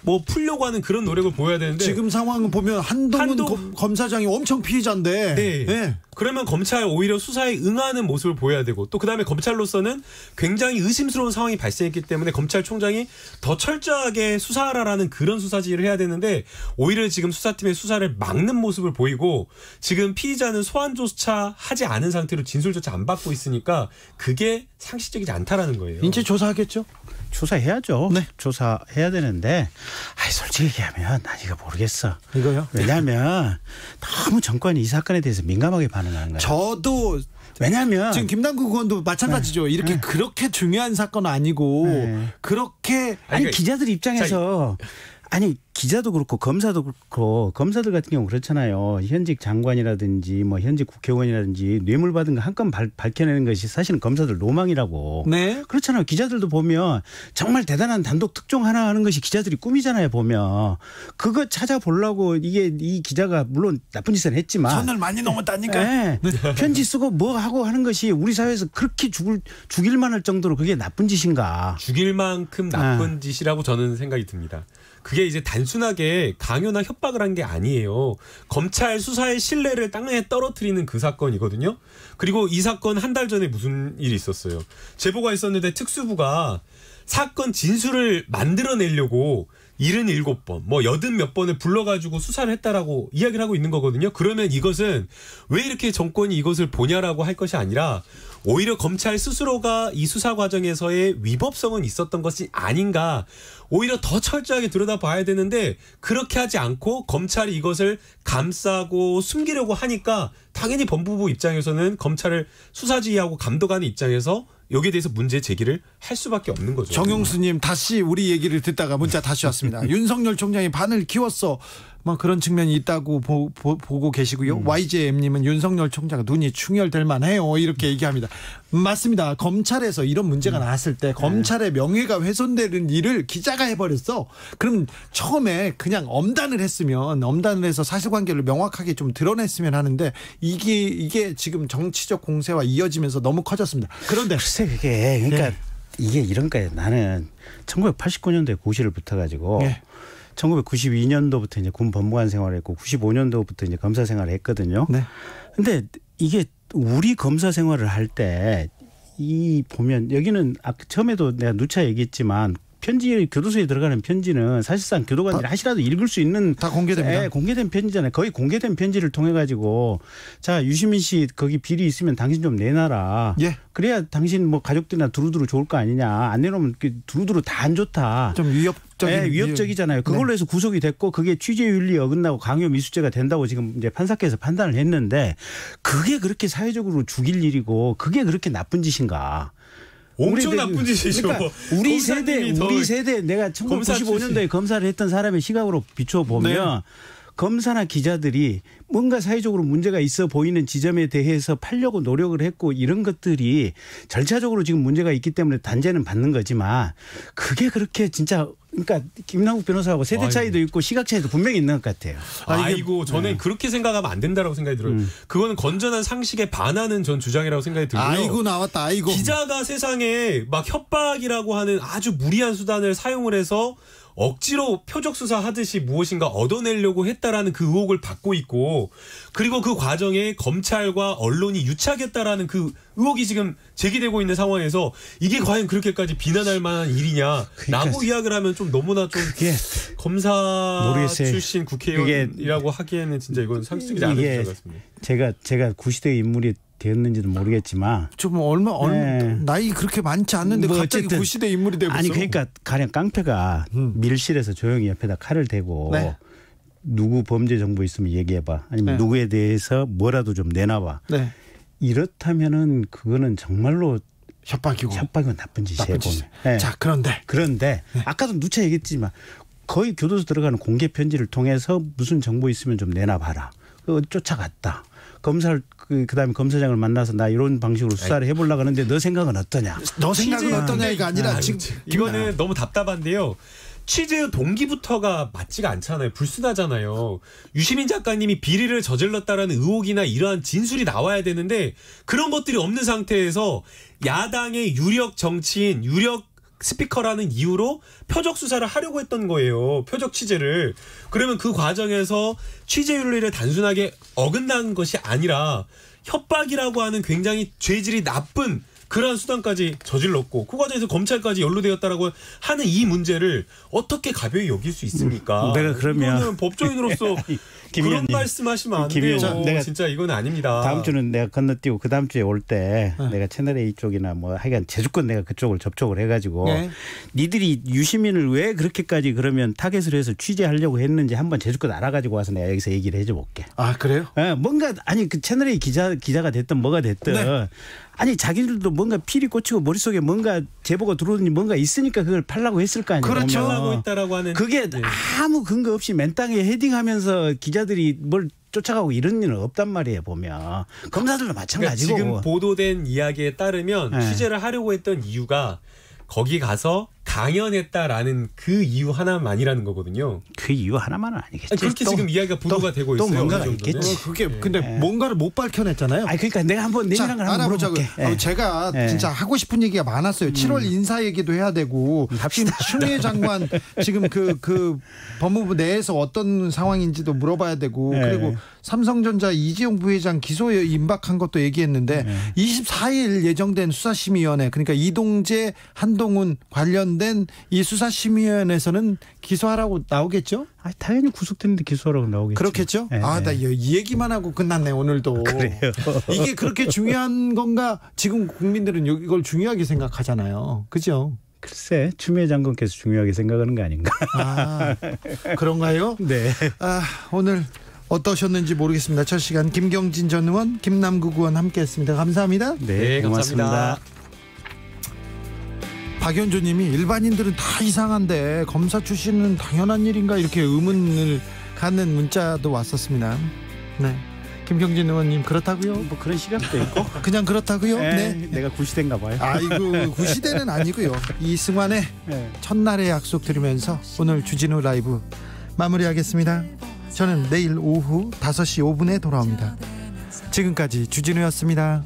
뭐 풀려고 하는 그런 노력을 보여야 되는데 지금 상황을 보면 한동훈 검사장이 엄청 피해자인데 그러면 검찰 오히려 수사에 응하는 모습을 보여야 되고 또 그다음에 검찰로서는 굉장히 의심스러운 상황이 발생했기 때문에 검찰총장이 더 철저하게 수사하라라는 그런 수사 지휘를 해야 되는데 오히려 지금 수사팀의 수사를 막는 모습을 보이고 지금 피의자는 소환조차 하지 않은 상태로 진술조차 안 받고 있으니까 그게 상식적이지 않다라는 거예요. 이제 조사하겠죠? 조사해야죠. 조사해야 되는데 솔직히 얘기하면 난 이거 모르겠어. 이거요? 왜냐하면 너무 정권이 이 사건에 대해서 민감하게 반응하는 거예요. 저도 왜냐하면 지금 김남국 의원도 마찬가지죠. 이렇게 그렇게 중요한 사건은 아니고 그렇게 아니 기자들 입장에서 기자도 그렇고 검사도 그렇고 검사들 같은 경우 그렇잖아요. 현직 장관이라든지 뭐 현직 국회의원이라든지 뇌물 받은 거 한 건 밝혀내는 것이 사실은 검사들 로망이라고. 그렇잖아요. 기자들도 보면 정말 대단한 단독 특종 하나 하는 것이 기자들이 꿈이잖아요. 보면 그거 찾아보려고 이 기자가 물론 나쁜 짓을 했지만 선을 많이 넘었다니까. 편지 쓰고 뭐 하고 하는 것이 우리 사회에서 그렇게 죽일만 할 정도로 그게 나쁜 짓인가. 죽일 만큼 나쁜 짓이라고 저는 생각이 듭니다. 그게 이제 단순하게 강요나 협박을 한 게 아니에요. 검찰 수사의 신뢰를 땅에 떨어뜨리는 그 사건이거든요. 그리고 이 사건 한 달 전에 무슨 일이 있었어요. 제보가 있었는데 특수부가 사건 진술을 만들어내려고 77번, 뭐 80몇 번을 불러가지고 수사를 했다라고 이야기를 하고 있는 거거든요. 그러면 이것은 왜 이렇게 정권이 이것을 보냐라고 할 것이 아니라 오히려 검찰 스스로가 이 수사 과정에서의 위법성은 있었던 것이 아닌가 오히려 더 철저하게 들여다봐야 되는데 그렇게 하지 않고 검찰이 이것을 감싸고 숨기려고 하니까 당연히 법무부 입장에서는 검찰을 수사지휘하고 감독하는 입장에서 여기에 대해서 문제 제기를 할 수밖에 없는 거죠. 정용수님 다시 우리 얘기를 듣다가 문자 다시 왔습니다. 윤석열 총장이 반을 키웠어. 뭐 그런 측면이 있다고 보고 계시고요. YJM님은 윤석열 총장 눈이 충혈될 만해요. 이렇게 얘기합니다. 맞습니다. 검찰에서 이런 문제가 나왔을 때 검찰의 명예가 훼손되는 일을 기자가 해버렸어. 그럼 처음에 그냥 엄단을 해서 사실관계를 명확하게 좀 드러냈으면 하는데 이게 지금 정치적 공세와 이어지면서 너무 커졌습니다. 그런데 글쎄 그게 그러니까 이게 이런 거예요. 나는 1989년도에 고시를 붙어가지고 네. 1992년도부터 이제 군 법무관 생활을 했고 95년도부터 이제 검사 생활을 했거든요. 네. 근데 이게 우리 검사 생활을 할 때 이 보면 여기는 처음에도 내가 누차 얘기했지만 편지 교도소에 들어가는 편지는 사실상 교도관들이 하시라도 읽을 수 있는 다 공개됩니다. 네, 공개된 편지잖아요. 거의 공개된 편지를 통해 가지고 자 유시민 씨 거기 비리 있으면 당신 좀 내놔라. 예. 그래야 당신 뭐 가족들이나 두루두루 좋을 거 아니냐. 안 내놓으면 두루두루 다 안 좋다. 좀 위협적인. 네, 위협적이잖아요. 그걸로 해서 구속이 됐고 그게 취재윤리 어긋나고 강요 미수죄가 된다고 지금 이제 판사께서 판단을 했는데 그게 그렇게 사회적으로 죽일 일이고 그게 그렇게 나쁜 짓인가? 엄청 나쁜 짓이죠. 그러니까 우리 세대 내가 1995년도에 검사를 했던 사람의 시각으로 비춰 보면 검사나 기자들이 뭔가 사회적으로 문제가 있어 보이는 지점에 대해서 팔려고 노력을 했고 이런 것들이 절차적으로 지금 문제가 있기 때문에 단죄는 받는 거지만 그게 그렇게 진짜 그러니까 김남국 변호사하고 세대 차이도 있고 시각 차이도 분명히 있는 것 같아요. 아이고 저는 그렇게 생각하면 안 된다라고 생각이 들어요. 그거는 건전한 상식에 반하는 전 주장이라고 생각이 들고요. 아이고 나왔다. 아이고. 기자가 세상에 막 협박이라고 하는 아주 무리한 수단을 사용을 해서 억지로 표적 수사하듯이 무엇인가 얻어내려고 했다라는 그 의혹을 받고 있고 그리고 그 과정에 검찰과 언론이 유착했다라는 그 의혹이 지금 제기되고 있는 상황에서 이게 과연 그렇게까지 비난할 만한 일이냐라고 그러니까 이야기를 하면 좀 너무나 좀 검사 모르겠어요. 출신 국회의원이라고 하기에는 진짜 이건 상식적이지 않은 주장 같습니다. 제가 구시대 인물이 되었는지도 모르겠지만 좀 얼마 나이 그렇게 많지 않는데 뭐 갑자기 구시대 인물이 되고 아니 그러니까 가령 깡패가 밀실에서 조용히 옆에다 칼을 대고 누구 범죄 정보 있으면 얘기해봐 아니면 누구에 대해서 뭐라도 좀 내놔봐 이렇다면은 그거는 정말로 협박이고 나쁜 짓이에요. 자 그런데 아까도 누차 얘기했지만 거의 교도소 들어가는 공개 편지를 통해서 무슨 정보 있으면 좀 내놔봐라. 그거 쫓아갔다. 검사를 그다음에 검사장을 만나서 나 이런 방식으로 수사를 해보려고 하는데 너 생각은 어떠냐? 너 생각은 어떠냐가 아니라 지금 이거는 너무 답답한데요. 취재 동기부터가 맞지가 않잖아요. 불순하잖아요. 유시민 작가님이 비리를 저질렀다라는 의혹이나 이러한 진술이 나와야 되는데 그런 것들이 없는 상태에서 야당의 유력 정치인, 유력 스피커라는 이유로 표적 수사를 하려고 했던 거예요. 표적 취재를. 그러면 그 과정에서 취재윤리를 단순하게 어긋난 것이 아니라 협박이라고 하는 굉장히 죄질이 나쁜 그러한 수단까지 저질렀고 그 과정에서 검찰까지 연루되었다라고 하는 이 문제를 어떻게 가벼이 여길 수 있습니까? 내가 그러면 법조인으로서 그런 말씀하시면 안 돼요. 내가 진짜 이건 아닙니다. 다음 주는 내가 건너뛰고 그 다음 주에 올 때 내가 채널A 쪽이나 뭐 하여간 제주권 내가 그쪽을 접촉을 해가지고 니들이 유시민을 왜 그렇게까지 그러면 타겟을 해서 취재하려고 했는지 한번 제주권 알아가지고 와서 내가 여기서 얘기를 해줘 볼게. 아 그래요? 뭔가 아니 그 채널A 기자가 됐든 뭐가 됐든 아니 자기들도 뭔가 필이 꽂히고 머릿속에 뭔가 제보가 들어오더니 뭔가 있으니까 그걸 팔라고 했을 거 아니에요. 그렇죠. 팔라고 했다라고 하는 그게 아무 근거 없이 맨땅에 헤딩하면서 기자들이 뭘 쫓아가고 이런 일은 없단 말이에요. 보면 검사들도 마찬가지고. 그러니까 지금 보도된 이야기에 따르면 취재를 하려고 했던 이유가 거기 가서 강연했다라는 그 이유 하나만이라는 거거든요. 그 이유 하나만은 아니겠지. 아니, 그렇게 지금 이야기가 보도가 되고 있어요. 또 뭔가가 있겠지. 그게 근데 뭔가를 못 밝혀냈잖아요. 아니 그러니까 내가 한번 내밀한 걸 한번 물어볼게. 제가 진짜 하고 싶은 얘기가 많았어요. 7월 인사 얘기도 해야 되고 지금 추미애 장관 지금 그 법무부 내에서 어떤 상황인지도 물어봐야 되고 그리고 삼성전자 이재용 부회장 기소에 임박한 것도 얘기했는데 24일 예정된 수사심의위원회 그러니까 이동재 한동훈 관련된 이 수사심의위원회에서는 기소하라고 나오겠죠? 아, 당연히 구속됐는데 기소하라고 나오겠죠. 그렇겠죠? 나 이 얘기만 하고 끝났네 오늘도. 그래요. 이게 그렇게 중요한 건가? 지금 국민들은 이걸 중요하게 생각하잖아요. 그죠? 글쎄 추미애 장관께서 중요하게 생각하는 거 아닌가? 아, 그런가요? 네. 오늘 어떠셨는지 모르겠습니다. 첫 시간 김경진 전 의원, 김남국 의원 함께했습니다. 감사합니다. 네, 고맙습니다. 박연조님이 일반인들은 다 이상한데 검사 출신은 당연한 일인가 이렇게 의문을 갖는 문자도 왔었습니다. 네, 김경진 의원님 그렇다고요? 뭐 그런 시각도 있고 그냥 그렇다고요? 네, 내가 구시대인가 봐요. 아이고 구시대는 아니고요. 이승환의 첫날의 약속 들으면서 오늘 주진우 라이브 마무리하겠습니다. 저는 내일 오후 5시 5분에 돌아옵니다. 지금까지 주진우였습니다.